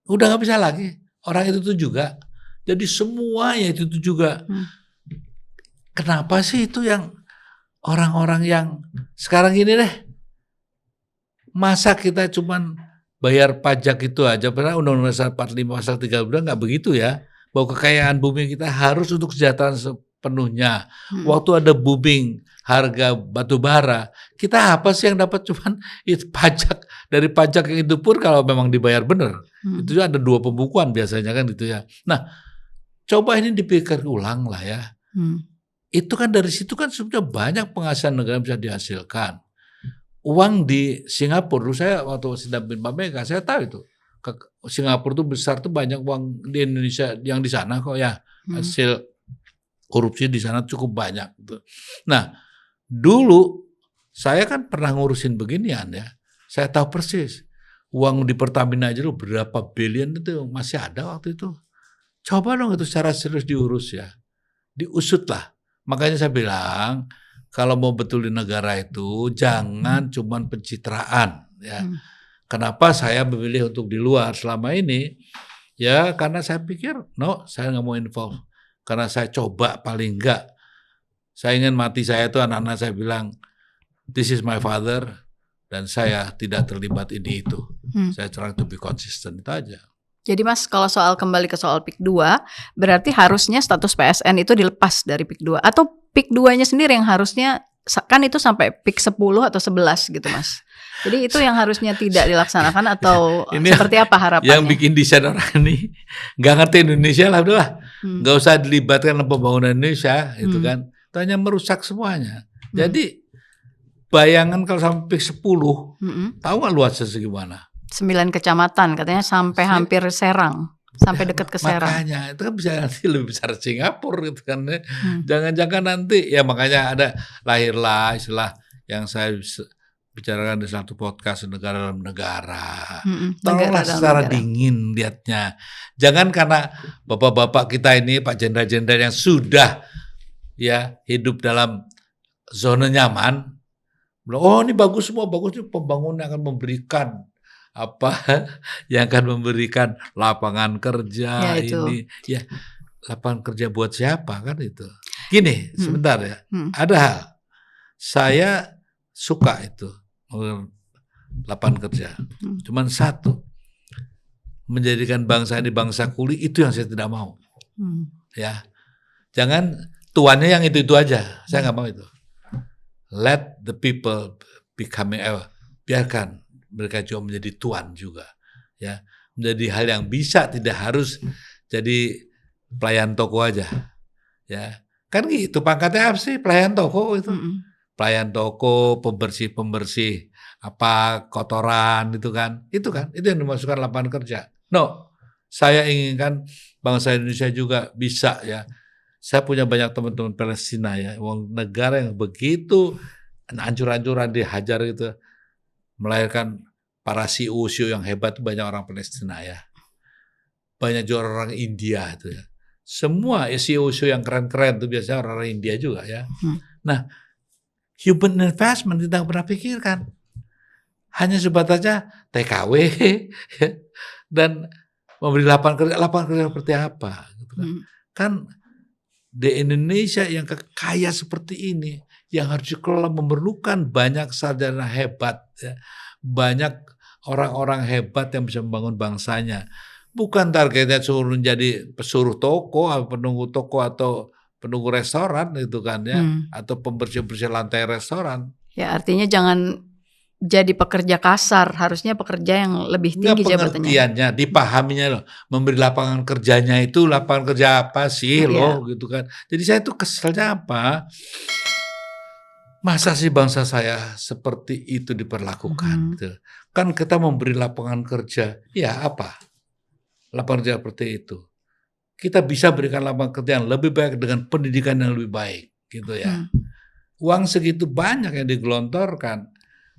udah nggak bisa lagi. Orang itu tuh juga. Jadi semuanya itu tuh juga. Kenapa sih itu yang orang-orang yang sekarang ini deh? Masa kita cuman bayar pajak itu aja, padahal Undang-Undang Dasar 45 pasal 3 bilang nggak begitu ya, bahwa kekayaan bumi kita harus untuk kesejahteraan sepenuhnya. Waktu ada booming harga batu bara, kita apa sih yang dapat cuman itu pajak, dari pajak yang itu pun kalau memang dibayar benar, itu ada 2 pembukuan biasanya kan gitu ya. Nah, coba ini dipikir ulang lah ya. Itu kan dari situ kan sebenarnya banyak penghasilan negara bisa dihasilkan. Uang di Singapura, saya waktu sedang bin Pameka, saya tahu itu. Singapura tuh besar tuh banyak uang di Indonesia yang di sana kok ya. Hasil korupsi di sana cukup banyak. Nah, dulu saya kan pernah ngurusin beginian ya. Saya tahu persis. Uang di Pertamina aja loh berapa billion itu masih ada waktu itu. Coba dong itu secara serius diurus ya. Diusut lah. Makanya saya bilang, kalau mau betul di negara itu jangan cuman pencitraan ya. Kenapa saya memilih untuk di luar selama ini? Ya karena saya pikir saya nggak mau involve. Karena saya coba paling enggak. Saya ingin mati saya itu anak-anak saya bilang this is my father dan saya tidak terlibat ini itu. Saya trying to be consistent itu aja. Jadi Mas, kalau kembali ke soal PIK 2, berarti harusnya status PSN itu dilepas dari PIK 2 atau PIK 2-nya sendiri yang harusnya kan itu sampai PIK 10 atau 11 gitu Mas. Jadi itu yang harusnya tidak dilaksanakan atau ini seperti apa harapannya? Yang bikin desain orang ini nggak ngerti Indonesia lah udahlah. Nggak usah dilibatkan dalam pembangunan Indonesia itu kan. Itu hanya merusak semuanya. Jadi bayangan kalau sampai PIK 10, tahu nggak luasnya segimana? 9 kecamatan katanya sampai hampir Serang, sampai dekat ke Serang. Makanya itu kan bisa nanti lebih besar Singapura gitu kan. Jangan-jangan nanti ya makanya ada lahirlah istilah yang saya bicarakan di satu podcast negara dalam negara. Tolonglah secara dingin lihatnya. Jangan karena bapak-bapak kita ini Pak Jenderal-Jenderal yang sudah ya hidup dalam zona nyaman. Oh ini bagus semua, bagus ini pembangunan akan memberikan yang akan memberikan lapangan kerja ini ya lapangan kerja buat siapa kan itu gini sebentar ya ada hal saya suka itu lapangan kerja cuman satu menjadikan bangsa ini bangsa kuli itu yang saya tidak mau ya jangan tuannya yang itu aja saya nggak mau itu let the people becoming biarkan mereka juga menjadi tuan juga, ya menjadi hal yang bisa tidak harus jadi pelayan toko aja, ya kan gitu pangkatnya apa sih pelayan toko itu, pelayan toko pembersih apa kotoran itu kan itu yang dimasukkan lapangan kerja. No, saya inginkan bangsa Indonesia juga bisa ya. Saya punya banyak teman-teman Palestina ya, negara yang begitu hancur-hancuran dihajar gitu. Melahirkan para CEO yang hebat itu banyak orang Palestina ya. Banyak juga orang India itu ya. Semua CEO yang keren-keren itu biasanya orang India juga ya. Nah, human investment kita nggak pernah pikirkan. Hanya sebatas aja TKW dan memberi lapangan kerja seperti apa. Gitu kan. Kan di Indonesia yang kaya seperti ini, yang harus dikelola memerlukan banyak sarjana hebat, ya. Banyak orang-orang hebat yang bisa membangun bangsanya. Bukan targetnya suruh jadi pesuruh toko, penunggu toko atau penunggu restoran itu kan ya, atau pembersih-bersih lantai restoran. Ya artinya jangan jadi pekerja kasar, harusnya pekerja yang lebih tinggi jabatannya. Pengertiannya, dipahaminya loh. Memberi lapangan kerjanya itu lapangan kerja apa sih loh gitu kan. Jadi saya tuh keselnya apa? Masa sih bangsa saya seperti itu diperlakukan gitu. Kan kita memberi lapangan kerja, ya apa? Lapangan kerja seperti itu. Kita bisa berikan lapangan kerja yang lebih baik dengan pendidikan yang lebih baik gitu ya. Uang segitu banyak yang digelontorkan,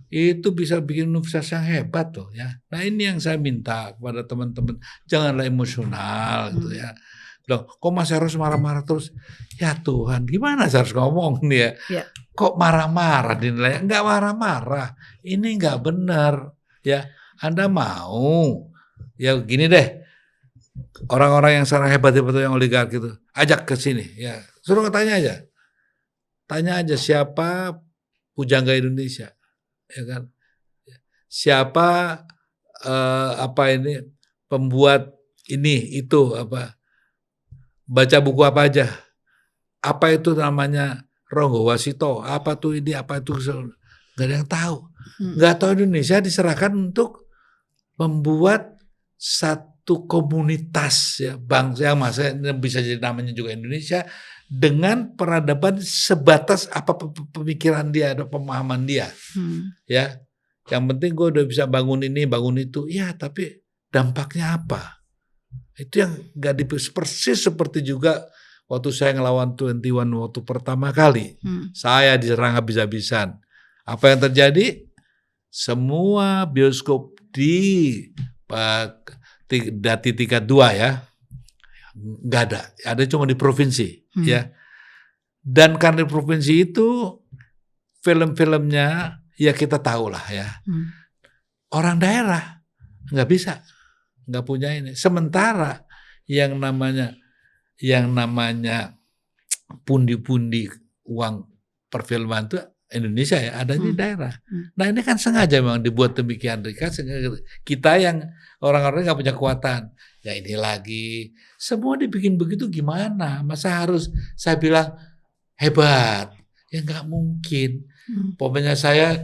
itu bisa bikin universitas yang hebat tuh ya. Nah ini yang saya minta kepada teman-teman, janganlah emosional gitu ya. Loh, kok Mas Eros marah-marah terus? Ya Tuhan, gimana saya harus ngomong nih ya? Kok marah-marah dinilai? Enggak marah-marah, ini enggak benar ya. Anda mau, ya gini deh, orang-orang yang sekarang hebat-hebat yang oligark itu, ajak ke sini ya, suruh tanya aja. Tanya aja siapa pujangga Indonesia, ya kan? Siapa pembuat ini itu apa? Baca buku apa aja? Apa itu namanya Ronggo Wasito? Apa tuh ini? Apa itu? Gak ada yang tahu. Gak tahu Indonesia diserahkan untuk membuat satu komunitas ya bangsa yang masa bisa jadi namanya juga Indonesia. Dengan peradaban sebatas apa pemikiran dia, ada pemahaman dia, ya. Yang penting gue udah bisa bangun ini, bangun itu, ya. Tapi dampaknya apa? Itu yang nggak persis seperti juga waktu saya ngelawan 21 waktu pertama kali, saya diserang habis-habisan. Apa yang terjadi? Semua bioskop di tingkat 2 ya. Nggak ada cuma di provinsi ya. Dan karena di provinsi itu film-filmnya ya kita tahu lah ya. Orang daerah nggak bisa, nggak punya ini. Sementara yang namanya pundi-pundi uang perfilman itu Indonesia ya ada di daerah. Nah ini kan sengaja memang dibuat demikian. Kita yang orang-orang nggak punya kekuatan. Ya ini lagi, semua dibikin begitu gimana? Masa harus saya bilang hebat? Ya nggak mungkin. Pokoknya saya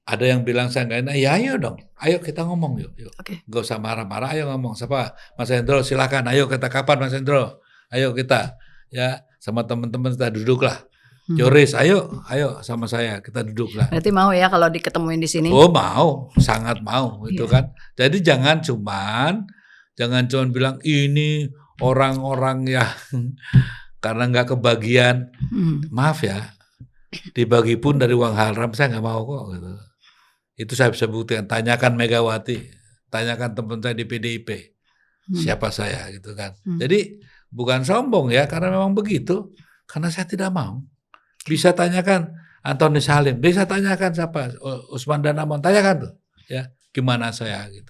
ada yang bilang saya nggak enak, ya ayo dong, ayo kita ngomong yuk. Gak usah marah-marah, ayo ngomong. Siapa? Mas Hendro silakan, ayo kita kapan Mas Hendro? Ayo kita ya sama teman-teman kita duduklah. Joris, ayo sama saya kita duduklah. Berarti mau ya kalau diketemuin di sini? Oh mau, sangat mau itu kan. Jadi jangan cuman bilang ini orang-orang yang karena nggak kebagian, maaf ya, dibagi pun dari uang haram saya nggak mau kok. Gitu. Itu saya bisa buktikan. Tanyakan Megawati, tanyakan teman saya di PDIP, siapa saya gitu kan. Jadi bukan sombong ya, karena memang begitu. Karena saya tidak mau. Bisa tanyakan Antoni Salim, bisa tanyakan siapa Usman Danamon, tanyakan tuh ya gimana saya gitu.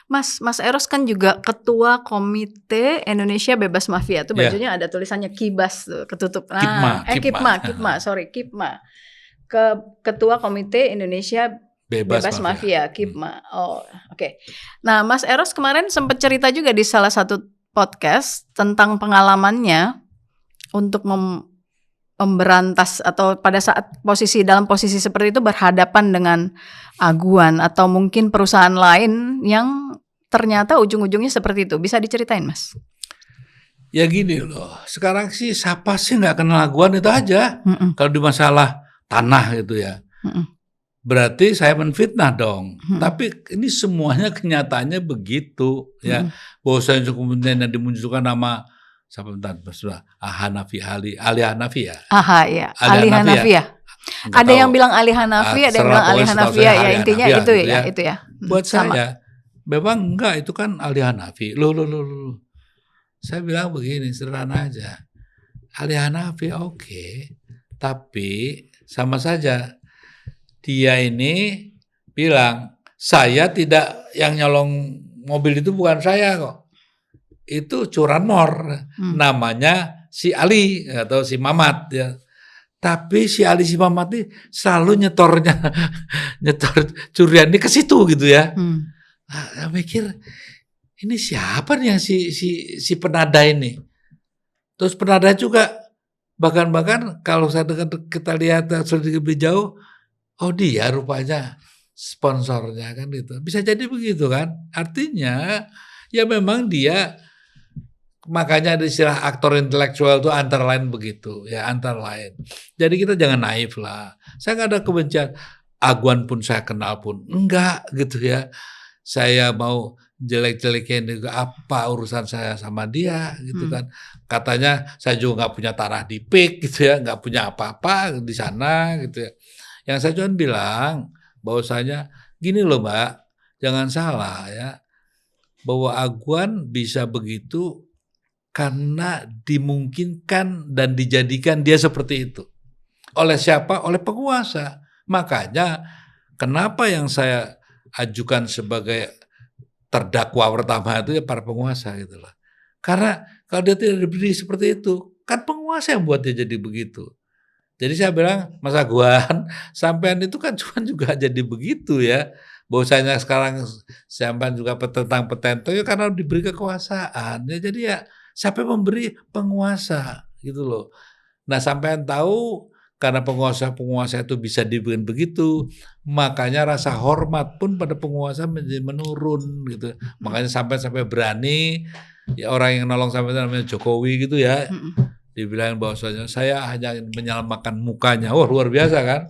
Mas Eros kan juga ketua Komite Indonesia Bebas Mafia, tuh bajunya ada tulisannya Kibas tuh, ketutup. Nah, KIPMA. Ketua Komite Indonesia Bebas Mafia, KIPMA. Oh, oke. Nah, Mas Eros kemarin sempat cerita juga di salah satu podcast tentang pengalamannya untuk memberantas atau pada saat dalam posisi seperti itu berhadapan dengan aguan atau mungkin perusahaan lain yang ternyata ujung-ujungnya seperti itu. Bisa diceritain, Mas? Ya gini loh, sekarang sih siapa sih nggak kenal aguan itu aja. Kalau di masalah tanah gitu ya. Berarti saya menfitnah dong. Tapi ini semuanya kenyataannya begitu ya. Bahwa saya kemudian yang dimunculkan nama siapa bentar, Hanafi Ali Hanafi ya. Ya. Ali Hanafi ya. Ada yang bilang Ali Hanafi, ada yang bilang Ali Hanafi ya. Intinya itu ya, itu ya. Buat saya memang enggak, itu kan Ali Hanafi. Loh. Saya bilang begini, sederhana aja. Ali Hanafi oke. Tapi sama saja dia ini bilang saya tidak, yang nyolong mobil itu bukan saya kok. Itu curanmor, namanya si Ali atau si Mamat ya. Tapi si Ali si Mamat ini selalu nyetor curian ini ke situ gitu ya. Saya mikir ini siapa nih yang si penada ini? Terus penada juga bahkan kalau kita lihat sedikit lebih jauh, oh dia rupanya sponsornya kan gitu. Bisa jadi begitu kan? Artinya ya memang dia, makanya ada istilah aktor intelektual itu antara lain begitu ya, antara lain. Jadi kita jangan naif lah. Saya nggak ada kebencian. Aguan pun saya kenal pun enggak gitu ya. Saya mau jelek-jelekin juga, apa urusan saya sama dia gitu kan. Katanya saya juga nggak punya tanah di PIK gitu ya, nggak punya apa-apa di sana gitu ya. Yang saya cuma bilang bahwasanya gini loh Mbak, jangan salah ya, bahwa Aguan bisa begitu karena dimungkinkan dan dijadikan dia seperti itu. Oleh siapa? Oleh penguasa. Makanya kenapa yang saya ajukan sebagai terdakwa pertama itu ya para penguasa gitu loh. Karena kalau dia tidak diberi seperti itu, kan penguasa yang buat dia jadi begitu. Jadi saya bilang, Mas Aguan, sampean itu kan cuma juga jadi begitu ya. Bahwasanya sekarang sampean juga tentang petento ya karena diberi kekuasaan. Ya jadi ya siapa yang memberi? Penguasa gitu loh. Nah sampean tahu karena penguasa-penguasa itu bisa dibikin begitu, makanya rasa hormat pun pada penguasa menjadi menurun gitu. Makanya sampai berani ya orang yang nolong sampai namanya Jokowi gitu ya, dibilang bahwasanya saya hanya menyelamatkan mukanya. Wah luar biasa kan?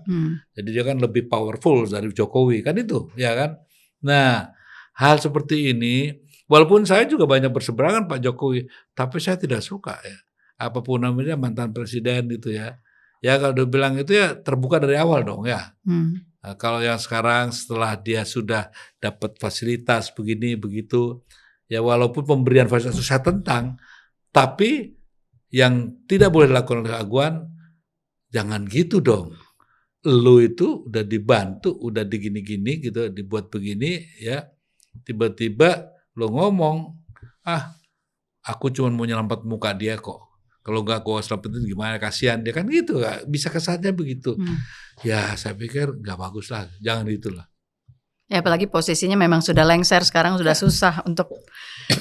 Jadi dia kan lebih powerful dari Jokowi kan itu, ya kan? Nah hal seperti ini, walaupun saya juga banyak berseberangan Pak Jokowi, tapi saya tidak suka ya. Apapun namanya mantan presiden gitu ya. Ya kalau dia bilang itu ya terbuka dari awal dong ya. Nah, kalau yang sekarang setelah dia sudah dapat fasilitas begini begitu, ya walaupun pemberian fasilitas itu saya tentang, tapi yang tidak boleh dilakukan oleh Aguan, jangan gitu dong. Lu itu udah dibantu, udah digini-gini gitu, dibuat begini ya, tiba-tiba lu ngomong, aku cuma mau nyelamat muka dia kok. Kalau nggak gue selamatin gimana, kasihan dia kan gitu, gak bisa kesannya begitu. Ya saya pikir nggak bagus lah, jangan itulah. Ya apalagi posisinya memang sudah lengser, sekarang sudah susah untuk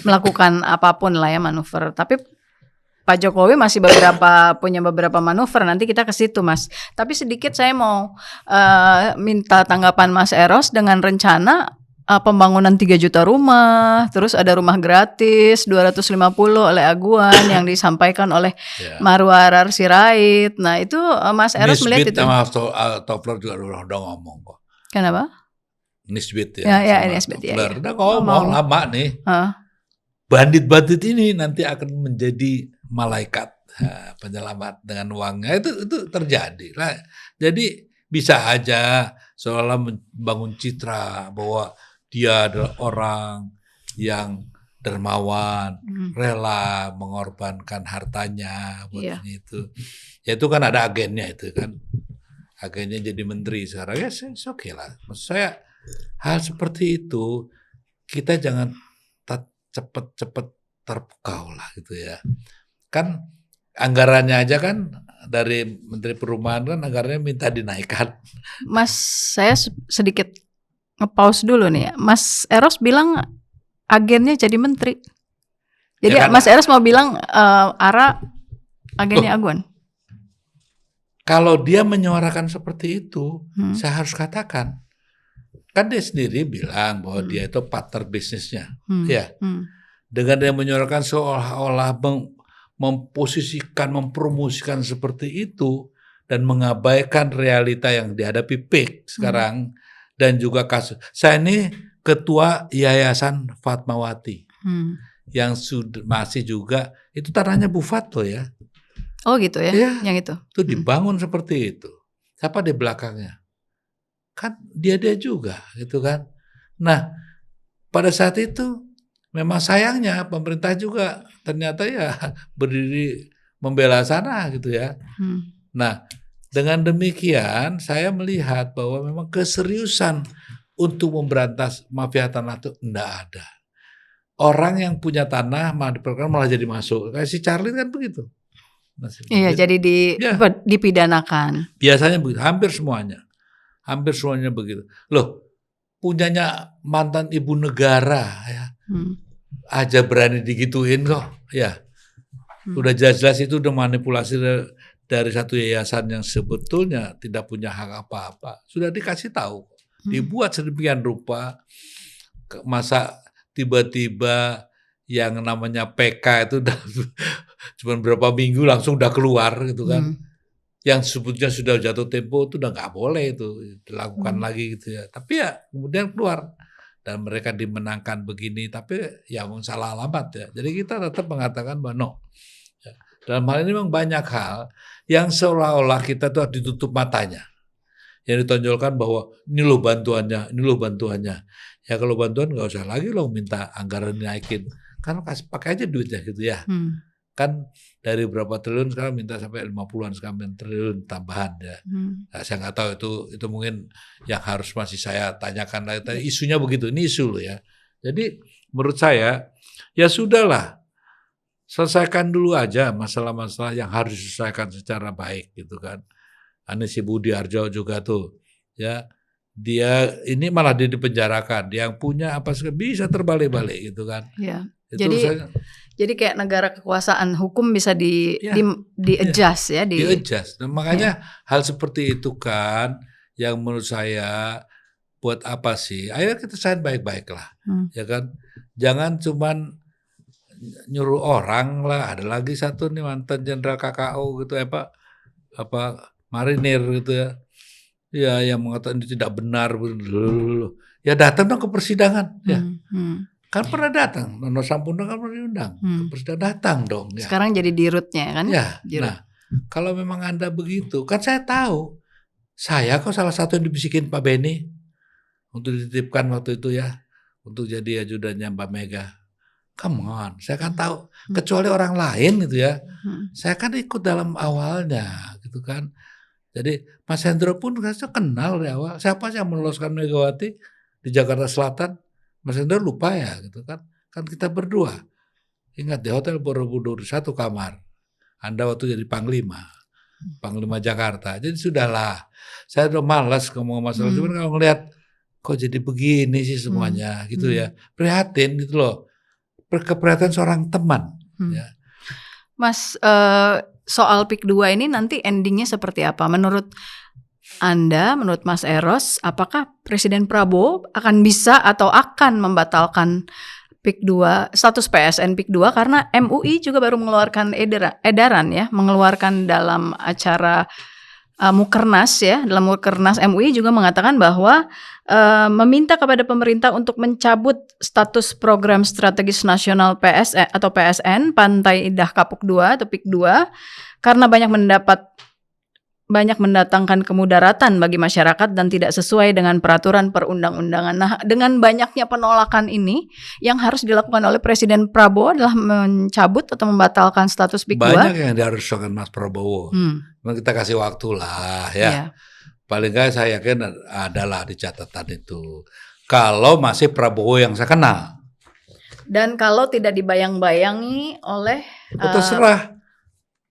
melakukan apapun lah ya manuver. Tapi Pak Jokowi masih punya beberapa manuver, nanti kita ke situ Mas. Tapi sedikit saya mau minta tanggapan Mas Eros dengan rencana pembangunan 3 juta rumah, terus ada rumah gratis 250 oleh Aguan yang disampaikan oleh Marwarar Sirait. Nah itu Mas Eros melihat itu. Nisbet sama Topler juga udah ngomong kok. Kenapa? Nisbet ya. Ya Nisbet ya. Udah ngomong lama nih. Bandit-bandit ini nanti akan menjadi malaikat penyelamat dengan uangnya, itu terjadi lah. Jadi bisa aja seolah membangun citra bahwa dia adalah orang yang dermawan, rela mengorbankan hartanya buat ini itu. Ya itu kan ada agennya itu kan. Agennya jadi menteri sekarang ya oke lah. Maksud saya hal seperti itu kita jangan cepet-cepet terpukau lah gitu ya. Kan anggarannya aja kan dari Menteri Perumahan kan anggarannya minta dinaikkan. Mas, saya sedikit nge-pause dulu nih ya. Mas Eros bilang agennya jadi menteri. Jadi ya kan, Mas Eros mau bilang Ara agennya Aguan. Kalau dia menyuarakan seperti itu, saya harus katakan. Kan dia sendiri bilang bahwa dia itu partner bisnisnya. Ya. Dengan dia menyuarakan seolah-olah memposisikan, mempromosikan seperti itu dan mengabaikan realita yang dihadapi PIK sekarang dan juga kasus. Saya ini ketua Yayasan Fatmawati yang masih juga itu tanahnya Bu Fat loh ya. Oh gitu ya, yang itu. Itu dibangun seperti itu. Siapa di belakangnya? Kan dia juga gitu kan. Nah pada saat itu memang sayangnya pemerintah juga ternyata ya berdiri membela sana gitu ya. Nah dengan demikian saya melihat bahwa memang keseriusan untuk memberantas mafia tanah itu enggak ada. Orang yang punya tanah malah jadi masuk. Kayak si Charlie kan begitu. Iya jadi dipidanakan. Biasanya begitu, hampir semuanya begitu. Loh punyanya mantan ibu negara ya. Aja berani digituin kok ya. Udah jelas-jelas itu udah manipulasi dari satu yayasan yang sebetulnya tidak punya hak apa-apa. Sudah dikasih tahu. Dibuat sedemikian rupa, masa tiba-tiba yang namanya PK itu udah cuma berapa minggu langsung udah keluar gitu kan. Yang sebetulnya sudah jatuh tempo itu udah nggak boleh itu dilakukan lagi gitu ya. Tapi ya kemudian keluar dan mereka dimenangkan begini, tapi ya salah alamat ya. Jadi kita tetap mengatakan bahwa no. Ya. Dalam hal ini memang banyak hal yang seolah-olah kita tuh ditutup matanya. Yang ditonjolkan bahwa ini loh bantuannya, ini loh bantuannya. Ya kalau bantuan nggak usah lagi loh minta anggaran dinaikin. Kan pakai aja duitnya gitu ya. Kan dari berapa triliun sekarang minta sampai 50-an sekarang triliun tambahan ya. Nah, saya nggak tahu itu mungkin yang harus masih saya tanyakan lagi. Isunya begitu, ini isu loh ya. Jadi menurut saya ya sudahlah, selesaikan dulu aja masalah-masalah yang harus diselesaikan secara baik gitu kan. Anies Budiarjo juga tuh ya, dia ini malah dia dipenjarakan, dia yang punya apa sih bisa terbalik-balik gitu kan. Ya. Itu Jadi kayak negara kekuasaan hukum bisa di adjust ya, di adjust. Nah, makanya hal seperti itu kan yang menurut saya buat apa sih? Ayo kita selesaikan baik-baik lah, ya kan? Jangan cuman nyuruh orang lah. Ada lagi satu nih mantan jenderal KKO gitu apa marinir gitu ya. Ya yang mengatakan itu tidak benar. Ya datang dong ke persidangan ya. Kan pernah datang, Nono Sampurna kan pernah diundang ke persidangan, datang dong. Ya. Sekarang jadi dirutnya kan? Ya, nah kalau memang Anda begitu, kan saya tahu, saya kok salah satu yang dibisikin Pak Beni untuk dititipkan waktu itu ya, untuk jadi ajudannya Mbak Mega. Come on, saya kan tahu, kecuali orang lain gitu ya, saya kan ikut dalam awalnya gitu kan. Jadi Mas Hendro pun saya kenal dari awal, siapa sih yang meloloskan Megawati di Jakarta Selatan? Mas Hendro lupa ya gitu kan. Kan kita berdua. Ingat di Hotel Borobudur satu kamar. Anda waktu jadi Panglima Jakarta. Jadi sudahlah. Saya udah malas ngomong masalah. Cuman kalau ngelihat kok jadi begini sih semuanya gitu ya. Prihatin gitu loh. Keprihatinan seorang teman. Ya. Mas, soal PIK 2 ini nanti endingnya seperti apa? Menurut Anda, menurut Mas Eros, apakah Presiden Prabowo akan bisa atau akan membatalkan PIK 2, status PSN PIK 2 karena MUI juga baru mengeluarkan edaran ya, mengeluarkan dalam acara Mukernas ya, dalam Mukernas MUI juga mengatakan bahwa meminta kepada pemerintah untuk mencabut status program strategis nasional PSN atau PSN Pantai Indah Kapuk 2 atau PIK 2 karena banyak mendatangkan kemudaratan bagi masyarakat dan tidak sesuai dengan peraturan perundang-undangan. Nah, dengan banyaknya penolakan ini, yang harus dilakukan oleh Presiden Prabowo adalah mencabut atau membatalkan status PIK 2. Banyak yang harus dilakukan Mas Prabowo. Kita kasih waktu lah ya. Paling nggak saya yakin adalah di catatan itu. Kalau masih Prabowo yang saya kenal. Dan kalau tidak dibayang-bayangi oleh terserah.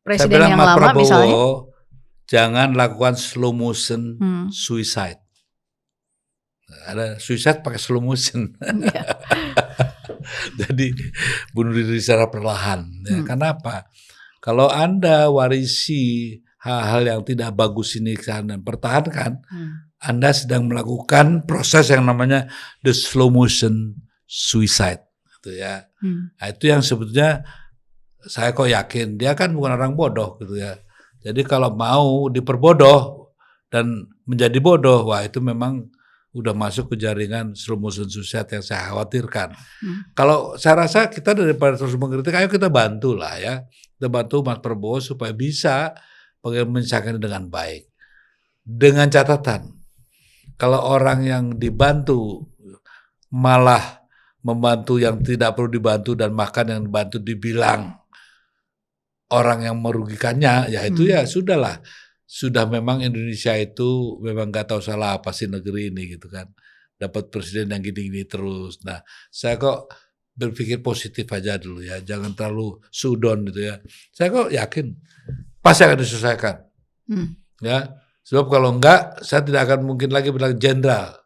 Presiden yang lama Prabowo, misalnya. Jangan lakukan slow motion suicide. Ada suicide pakai slow motion. Jadi bunuh diri secara perlahan. Ya, kenapa? Kalau Anda warisi hal-hal yang tidak bagus ini dan pertahankan, Anda sedang melakukan proses yang namanya the slow motion suicide. Gitu ya. Nah, itu yang sebetulnya saya kok yakin dia kan bukan orang bodoh gitu ya. Jadi kalau mau diperbodoh dan menjadi bodoh, wah itu memang udah masuk ke jaringan slow motion suicide yang saya khawatirkan. Kalau saya rasa kita daripada terus mengkritik, ayo kita bantu lah ya. Kita bantu Mas Prabowo supaya bisa menyelesaikan dengan baik. Dengan catatan, kalau orang yang dibantu malah membantu yang tidak perlu dibantu dan bahkan yang dibantu dibilang orang yang merugikannya, ya itu ya sudahlah. Sudah memang Indonesia itu memang gak tahu salah apa sih negeri ini gitu kan. Dapat presiden yang gini-gini terus. Nah, saya kok berpikir positif aja dulu ya. Jangan terlalu sudon gitu ya. Saya kok yakin pasti akan diselesaikan. Ya, sebab kalau enggak, saya tidak akan mungkin lagi bilang jenderal.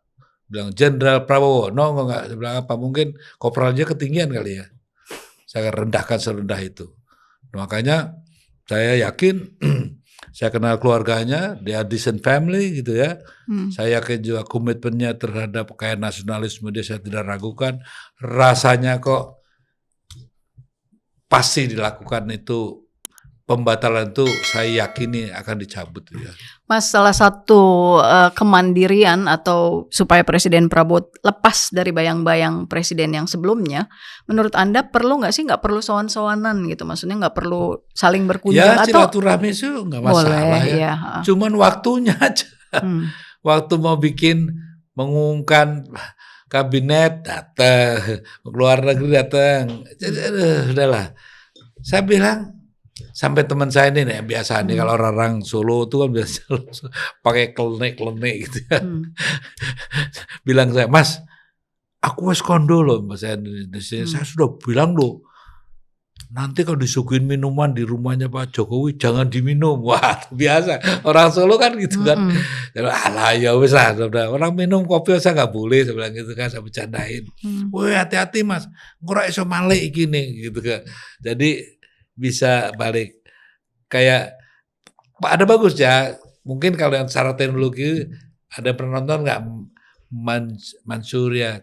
bilang Jenderal Prabowo, no enggak, saya bilang apa, mungkin korporalnya ketinggian kali ya, saya rendahkan serendah itu. Makanya saya yakin, saya kenal keluarganya, dia decent family gitu ya. Saya yakin juga komitmennya terhadap kekayaan nasionalisme dia saya tidak ragukan. Rasanya kok pasti dilakukan itu, pembatalan itu saya yakini akan dicabut ya. Mas, salah satu kemandirian atau supaya Presiden Prabowo lepas dari bayang-bayang presiden yang sebelumnya, menurut Anda perlu nggak sih, nggak perlu sowan-sowanan gitu, maksudnya nggak perlu saling berkunjung Ya atau silaturahmi itu nggak masalah boleh, ya. ya. Cuman waktunya aja. Waktu mau mengumumkan kabinet datang, keluar negeri datang, jadi udahlah. Saya bilang sampai teman saya ini nih biasa nih kalau orang Solo tuh kan biasa pakai klenik gitu ya. Bilang saya, Mas, aku wes kondo loh, Mas saya saya sudah bilang loh, nanti kalau disuguhin minuman di rumahnya Pak Jokowi jangan diminum. Wah, biasa orang Solo kan gitu kan. Alah ya wes lah, orang minum kopi saya nggak boleh, saya bilang gitu kan, saya bercandain. Woi hati-hati Mas, ngurang iso malik gini gitu kan. Jadi bisa balik kayak ada bagus ya, mungkin kalau yang secara teknologi ada pernah nonton nggak Manchuria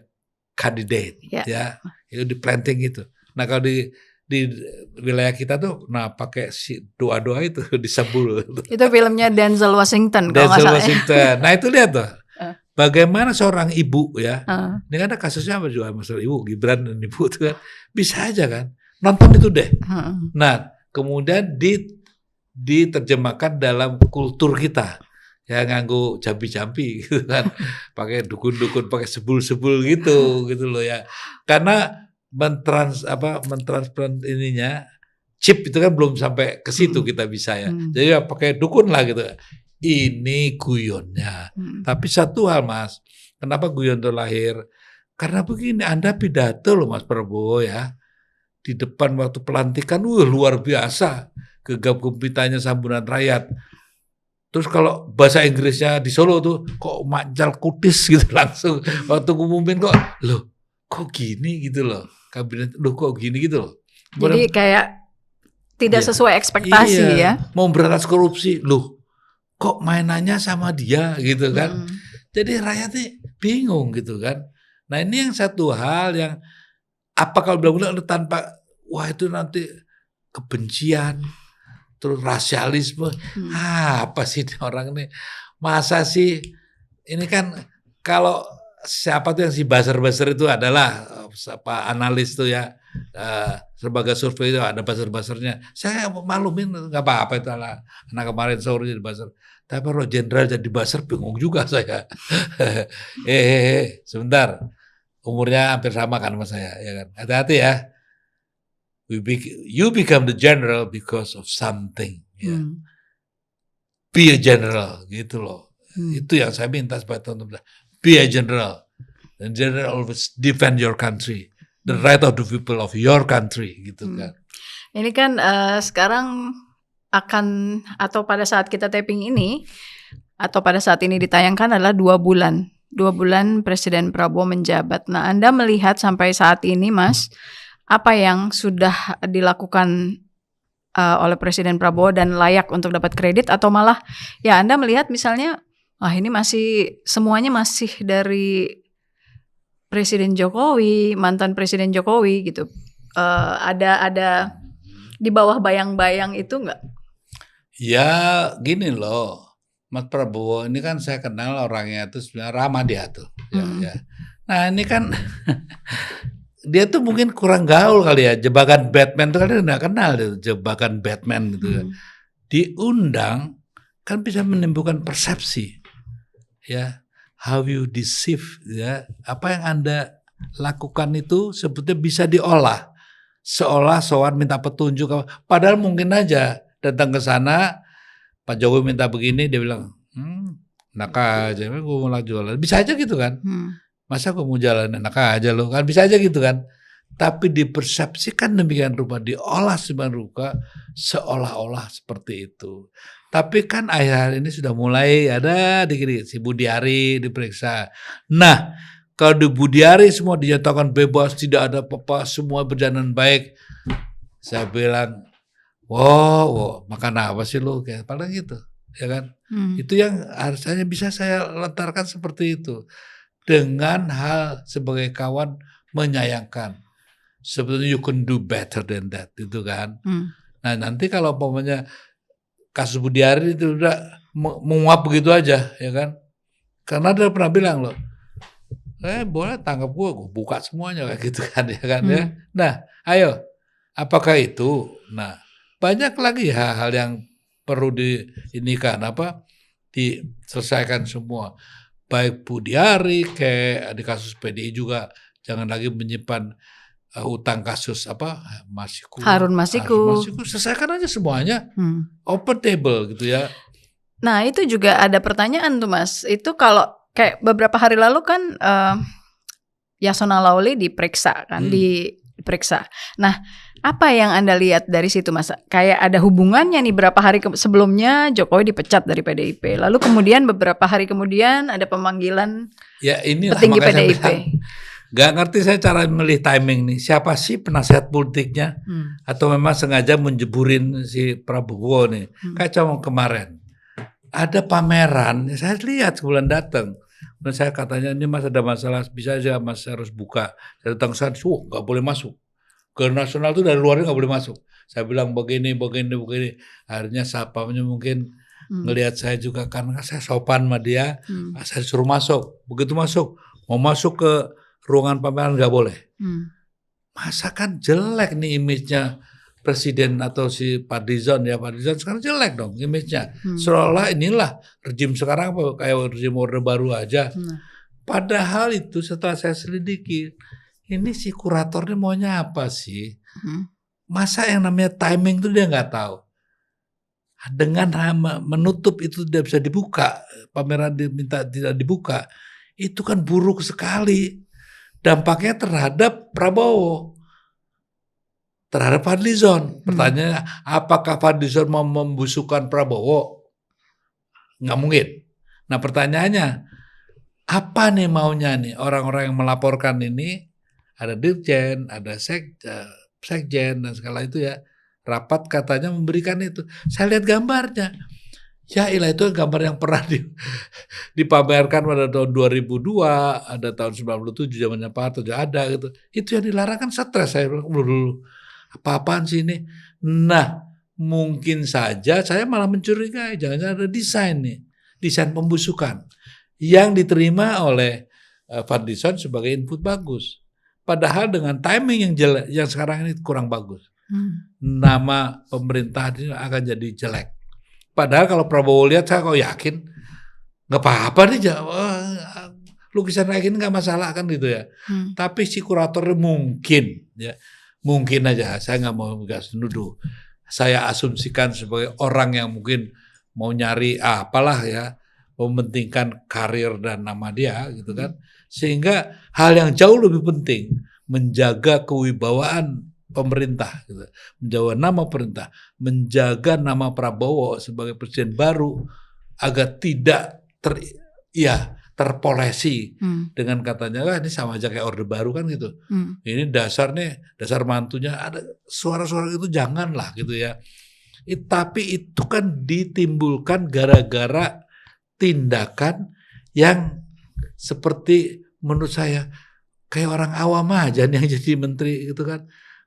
Candidate ya itu di planting gitu. Nah kalau di wilayah kita tuh pakai si doa-doa itu disebul. Itu filmnya Denzel Washington kalau Denzel nggak salah. Washington. Nah itu lihat tuh. Bagaimana seorang ibu ya. Ini kan ada kasusnya apa juga masalah ibu Gibran dan ibu itu kan bisa aja kan. Nonton itu deh. Nah, kemudian diterjemahkan dalam kultur kita. Ya nganggo jampi-jampi gitu kan. Pakai dukun-dukun, pakai sebul-sebul gitu loh ya. Karena mentransfer ininya chip itu kan belum sampai ke situ kita bisa ya. Jadi ya pakai dukun lah gitu. Ini guyonnya. Tapi satu hal Mas, kenapa guyon itu lahir? Karena begini, Anda pidato loh Mas Prabowo ya. Di depan waktu pelantikan, luar biasa. Gegap gempitanya sambutan rakyat. Terus kalau bahasa Inggrisnya di Solo tuh, kok mancal kutis gitu langsung. Waktu ngumumin kok, loh kok gini gitu loh. Kabinet, loh kok gini gitu loh. Jadi kayak tidak sesuai ekspektasi ya. Mau berantas korupsi, loh kok mainannya sama dia gitu kan. Jadi rakyatnya bingung gitu kan. Nah ini yang satu hal yang apa kalau bilang tanpa wah itu nanti kebencian terus rasialisme apa sih orang ini masa sih ini kan kalau siapa tuh yang si buzzer itu adalah apa analis tuh ya sebagai survei itu ada buzzer-buzzernya saya maklumin nggak apa-apa itu anak kemarin sore jadi buzzer tapi kalau jenderal jadi buzzer bingung juga saya sebentar umurnya hampir sama kan sama saya, ya kan. Hati-hati ya. You become the general because of something. Ya. Be a general, gitu loh. Itu yang saya minta supaya teman-teman. Be a general. And general always defend your country, the right of the people of your country, gitu kan. Ini kan sekarang akan atau pada saat kita taping ini atau pada saat ini ditayangkan adalah 2 bulan. 2 bulan Presiden Prabowo menjabat. Nah, Anda melihat sampai saat ini, Mas, apa yang sudah dilakukan oleh Presiden Prabowo dan layak untuk dapat kredit atau malah ya Anda melihat misalnya, ini masih semuanya masih dari Presiden Jokowi, mantan Presiden Jokowi gitu. Ada di bawah bayang-bayang itu enggak? Ya, gini loh. Mas Prabowo ini kan saya kenal orangnya itu sebenarnya ramah dia tuh. Ya. Nah ini kan dia tuh mungkin kurang gaul kali ya. Jebakan Batman tuh kan dia nggak kenal tuh, jebakan Batman gitu ya. Diundang kan bisa menimbulkan persepsi. Ya, how you deceive ya. Apa yang Anda lakukan itu sebetulnya bisa diolah. Seolah sowan minta petunjuk. Padahal mungkin aja datang ke sana Pak Jokowi minta begini, dia bilang, enak aja, gue mau jualan. Bisa aja gitu kan. Masa gue mau jalan enak aja loh, kan bisa aja gitu kan. tapi dipersepsikan demikian rupa, diolah sedemikian rupa, seolah-olah seperti itu. Tapi kan akhir-akhir ini sudah mulai ada dikit-dikit si Budiari diperiksa. Nah, kalau di Budiari semua dinyatakan bebas, tidak ada apa-apa, semua berjalan baik. Saya bilang, wow, makan apa sih lu? Kayak paling gitu, ya kan? Itu yang harusnya bisa saya letarkan seperti itu. Dengan hal sebagai kawan menyayangkan. Sebetulnya you can do better than that, gitu kan? Nah, nanti kalau umpamanya kasus Budiari itu udah menguap begitu aja, ya kan? Karena dia pernah bilang loh, boleh tangkap gue buka semuanya kayak gitu kan, ya kan? Ya. Nah, ayo, apakah itu? Nah, banyak lagi hal-hal yang perlu diselesaikan semua. Baik Budiari, kayak di kasus PDI juga, jangan lagi menyimpan utang kasus Harun Masiku. Selesaikan aja semuanya, open table gitu ya. Nah itu juga ada pertanyaan tuh Mas, itu kalau kayak beberapa hari lalu kan Yasona Lawli diperiksa kan, diperiksa. Nah apa yang Anda lihat dari situ Mas? Kayak ada hubungannya nih, berapa hari sebelumnya Jokowi dipecat dari PDIP, lalu kemudian beberapa hari kemudian ada pemanggilan petinggi PDIP. Gak ngerti saya cara memilih timing nih. Siapa sih penasihat politiknya? Atau memang sengaja menjeburin si Prabowo nih? Kayak cuma kemarin ada pameran, saya lihat sebulan datang. Dan saya katanya ini Mas ada masalah, bisa aja Mas harus buka. Saya datang sana, gak boleh masuk. Ke nasional tuh dari luarnya gak boleh masuk. Saya bilang begini. Akhirnya sapamnya mungkin ngelihat saya juga karena saya sopan sama dia. Saya suruh masuk. Begitu masuk, mau masuk ke ruangan pameran nggak boleh. Masa kan jelek nih image-nya presiden atau si Fadlizon ya, Fadlizon sekarang jelek dong image-nya. Seolah inilah rejim sekarang kayak rejim Orde Baru aja. Padahal itu setelah saya selidiki, ini si kuratornya maunya apa sih? Masa yang namanya timing itu dia nggak tahu. Dengan menutup itu tidak bisa dibuka, pameran diminta tidak dibuka, itu kan buruk sekali. Dampaknya terhadap Prabowo, terhadap Fadlizon. Pertanyaannya, apakah Fadlizon mau membusukkan Prabowo? Nggak mungkin. Nah pertanyaannya, apa nih maunya nih orang-orang yang melaporkan ini? Ada dirjen, ada sekjen dan segala itu ya. Rapat katanya memberikan itu. Saya lihat gambarnya. Ya ilah itu gambar yang pernah dipamerkan pada tahun 2002, ada tahun 97 zamannya Pak Harto juga ada gitu. Itu yang dilarang kan stres, saya bilang dulu. Apa-apaan sih ini? Nah, mungkin saja saya malah mencurigai, jangan-jangan ada desain nih, desain pembusukan yang diterima oleh Fadlizon sebagai input bagus. Padahal dengan timing yang jelek, yang sekarang ini kurang bagus. Nama pemerintah ini akan jadi jelek. Padahal kalau Prabowo lihat, saya kok yakin nggak apa-apa nih, lukisan kayak gini nggak masalah kan gitu ya. Tapi si kuratornya mungkin aja, saya nggak mau nuduh. Saya asumsikan sebagai orang yang mungkin mau nyari apalah ya, mementingkan karir dan nama dia gitu kan. Sehingga hal yang jauh lebih penting menjaga kewibawaan pemerintah, gitu. Menjaga nama pemerintah, menjaga nama Prabowo sebagai presiden baru agar tidak terpolesi dengan katanya ini sama aja kayak Orde Baru kan gitu. Ini dasar mantunya, ada suara-suara itu janganlah gitu ya. Tapi itu kan ditimbulkan gara-gara tindakan yang seperti menurut saya kayak orang awam aja nih yang jadi menteri gitu kan.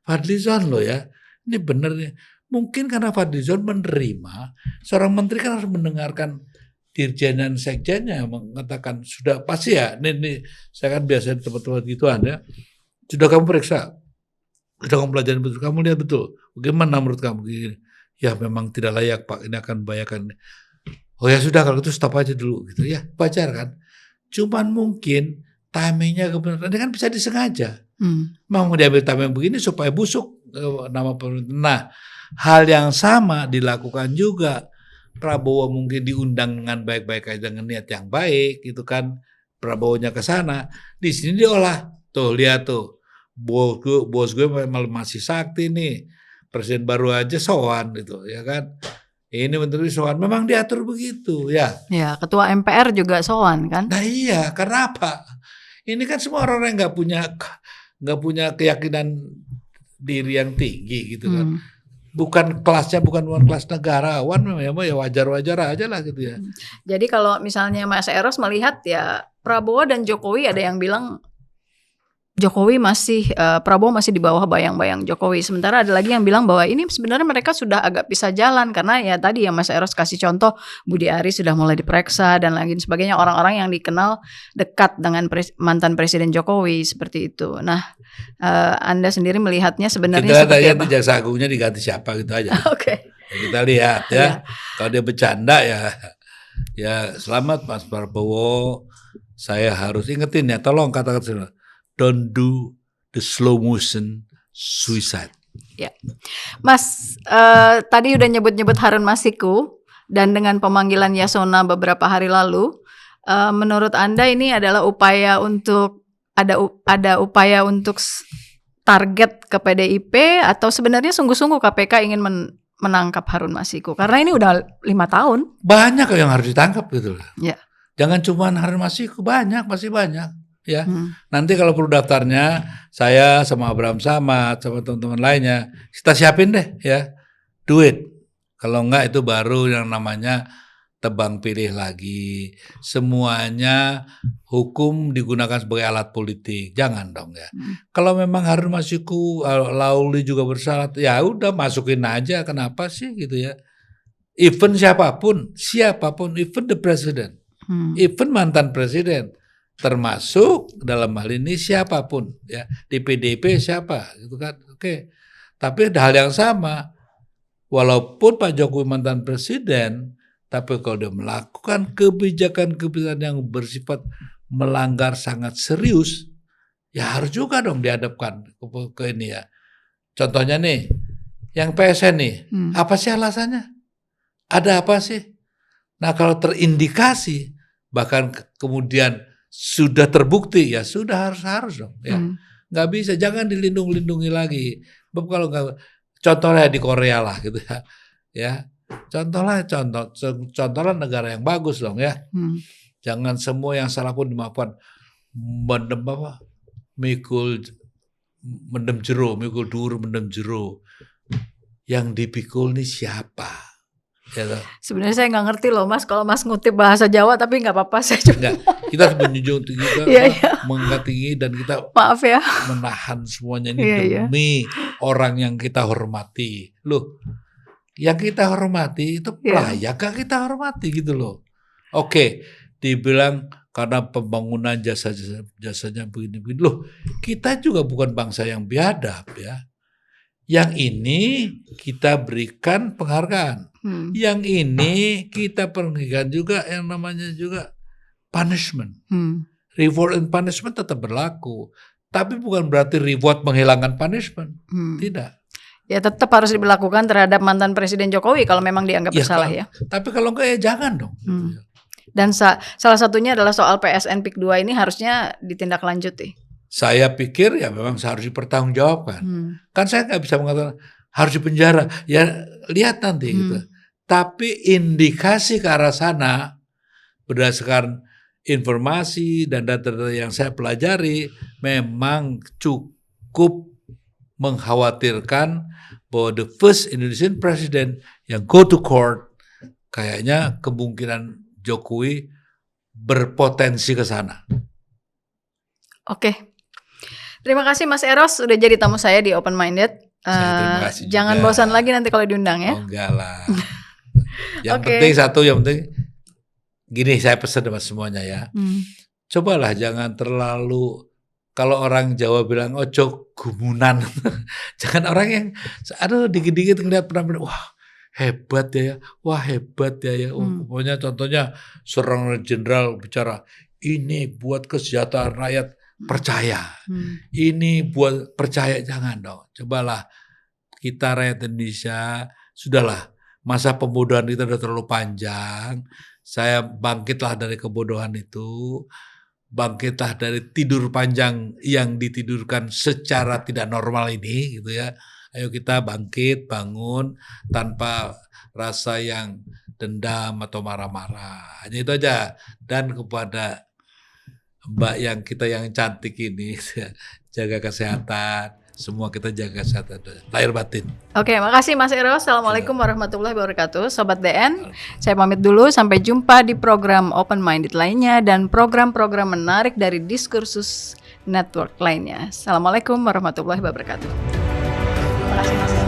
Fadlizon loh ya, ini benar nih. Mungkin karena Fadlizon menerima, seorang menteri kan harus mendengarkan dirjen dan sekjennya mengatakan sudah pasti ya, ini saya kan biasa di tempat-tempat gituan ya, sudah kamu periksa, sudah kamu pelajari betul, kamu lihat betul, bagaimana menurut kamu gini? Ya memang tidak layak Pak, ini akan membahayakan. Oh ya sudah kalau itu stop aja dulu gitu ya, wajar kan. Cuman mungkin timingnya kebenaran ini kan bisa disengaja. Mau diambil timing begini supaya busuk nama pemerintah. Nah, hal yang sama dilakukan juga. Prabowo mungkin diundang dengan baik-baik aja dengan niat yang baik, gitu kan. Prabowo-nya ke sana, di sini diolah. Tuh lihat tuh, bos gue masih sakti nih, presiden baru aja sowan gitu, ya kan. Ini menteri sowan, memang diatur begitu, ya. Ya, ketua MPR juga sowan kan? Nah iya, karena apa? Ini kan semua orang yang nggak punya keyakinan diri yang tinggi gitu kan. Bukan kelasnya bukan kelas negarawan, memang ya wajar-wajar aja lah gitu ya. Jadi kalau misalnya Mas Eros melihat ya Prabowo dan Jokowi, ada yang bilang Prabowo masih di bawah bayang-bayang Jokowi. Sementara ada lagi yang bilang bahwa ini sebenarnya mereka sudah agak bisa jalan karena ya tadi yang Mas Eros kasih contoh, Budi Ari sudah mulai diperiksa dan lain sebagainya, orang-orang yang dikenal dekat dengan mantan Presiden Jokowi seperti itu. Nah, Anda sendiri melihatnya sebenarnya kita seperti lihat apa? Jaksa Agungnya diganti siapa gitu aja. Oke. Ya, kita lihat ya. Kalau dia bercanda ya selamat Mas Prabowo. Saya harus ingetin ya, tolong katakan don't do the slow motion suicide. Ya, Mas tadi udah nyebut-nyebut Harun Masiku dan dengan pemanggilan Yasona beberapa hari lalu, menurut Anda ini adalah upaya untuk ada upaya untuk target ke PDIP atau sebenarnya sungguh-sungguh KPK ingin menangkap Harun Masiku karena ini udah 5 tahun. Banyak yang harus ditangkap gitu. Ya. Jangan cuma Harun Masiku, masih banyak. Ya, nanti kalau perlu daftarnya saya sama Abraham Samad sama teman-teman lainnya kita siapin deh ya, duit. Kalau enggak itu baru yang namanya tebang pilih lagi. Semuanya hukum digunakan sebagai alat politik, jangan dong ya. Kalau memang Harun Masiku, Lauli juga bersalah, ya udah masukin aja, kenapa sih gitu ya? Even siapapun, even the president, even mantan presiden. Termasuk dalam hal ini siapapun ya, di PDIP siapa gitu kan. Oke. Tapi ada hal yang sama. Walaupun Pak Jokowi mantan presiden, tapi kalau dia melakukan kebijakan-kebijakan yang bersifat melanggar sangat serius, ya harus juga dong dihadapkan ke ini ya. Contohnya nih, yang PSN nih, apa sih alasannya? Ada apa sih? Nah, kalau terindikasi bahkan kemudian sudah terbukti ya sudah harus dong ya, nggak bisa, jangan dilindungi lagi. Kalau nggak, contohnya di Korea lah gitu ya, contohlah negara yang bagus dong ya. Jangan semua yang salah pun dimaafkan. Mikul dur mendem jero, yang dipikul nih siapa? Ya, sebenarnya saya nggak ngerti loh Mas, kalau Mas ngutip bahasa Jawa, tapi nggak apa-apa, saya juga. Kita harus menjunjung tinggi, mengangkat tinggi, dan kita maaf ya, menahan semuanya ini demi orang yang kita hormati. Loh, yang kita hormati itu layak gak kita hormati gitu loh. Oke, dibilang karena pembangunan jasanya begini-begini. Loh, kita juga bukan bangsa yang biadab ya. Yang ini kita berikan penghargaan. Yang ini kita berikan juga yang namanya juga punishment. Reward and punishment tetap berlaku. Tapi bukan berarti reward menghilangkan punishment. Tidak. Ya tetap harus diberlakukan terhadap mantan Presiden Jokowi kalau memang dianggap bersalah ya. Tapi kalau enggak ya jangan dong. Dan salah satunya adalah soal PSN PIK 2 ini harusnya ditindaklanjuti. Saya pikir ya memang harus dipertanggungjawabkan. Kan saya nggak bisa mengatakan harus dipenjara. Ya lihat nanti gitu. Tapi indikasi ke arah sana berdasarkan informasi dan data-data yang saya pelajari memang cukup mengkhawatirkan bahwa the first Indonesian president yang go to court, kayaknya kemungkinan Jokowi berpotensi ke sana. Oke. Terima kasih Mas Eros sudah jadi tamu saya di Open Minded. Terima kasih jangan juga. bosan lagi nanti kalau diundang ya. Oh, enggak lah. Yang penting gini, saya pesan sama semuanya ya. Cobalah jangan terlalu, kalau orang Jawa bilang ojo gumunan. Jangan orang yang dikit-dikit ngeliat penampilan, wah hebat ya. Pokoknya contohnya seorang jenderal bicara, ini buat kesejahteraan rakyat, percaya. Ini buat percaya, jangan dong. Cobalah kita rakyat Indonesia, sudahlah, masa pembodohan kita udah terlalu panjang. Saya bangkitlah dari kebodohan itu. bangkitlah dari tidur panjang yang ditidurkan secara tidak normal ini gitu ya. Ayo kita bangkit, bangun tanpa rasa yang dendam atau marah-marah. Hanya itu aja. Dan kepada Mbak yang kita yang cantik ini jaga kesehatan. Semua kita jaga kesehatan lahir batin. Oke, makasih Mas Eros. Assalamualaikum warahmatullahi wabarakatuh. Sobat DN, saya pamit dulu. Sampai jumpa di program Open Minded lainnya dan program-program menarik dari Diskursus Network lainnya. Assalamualaikum warahmatullahi wabarakatuh. Terima kasih Mas Eros.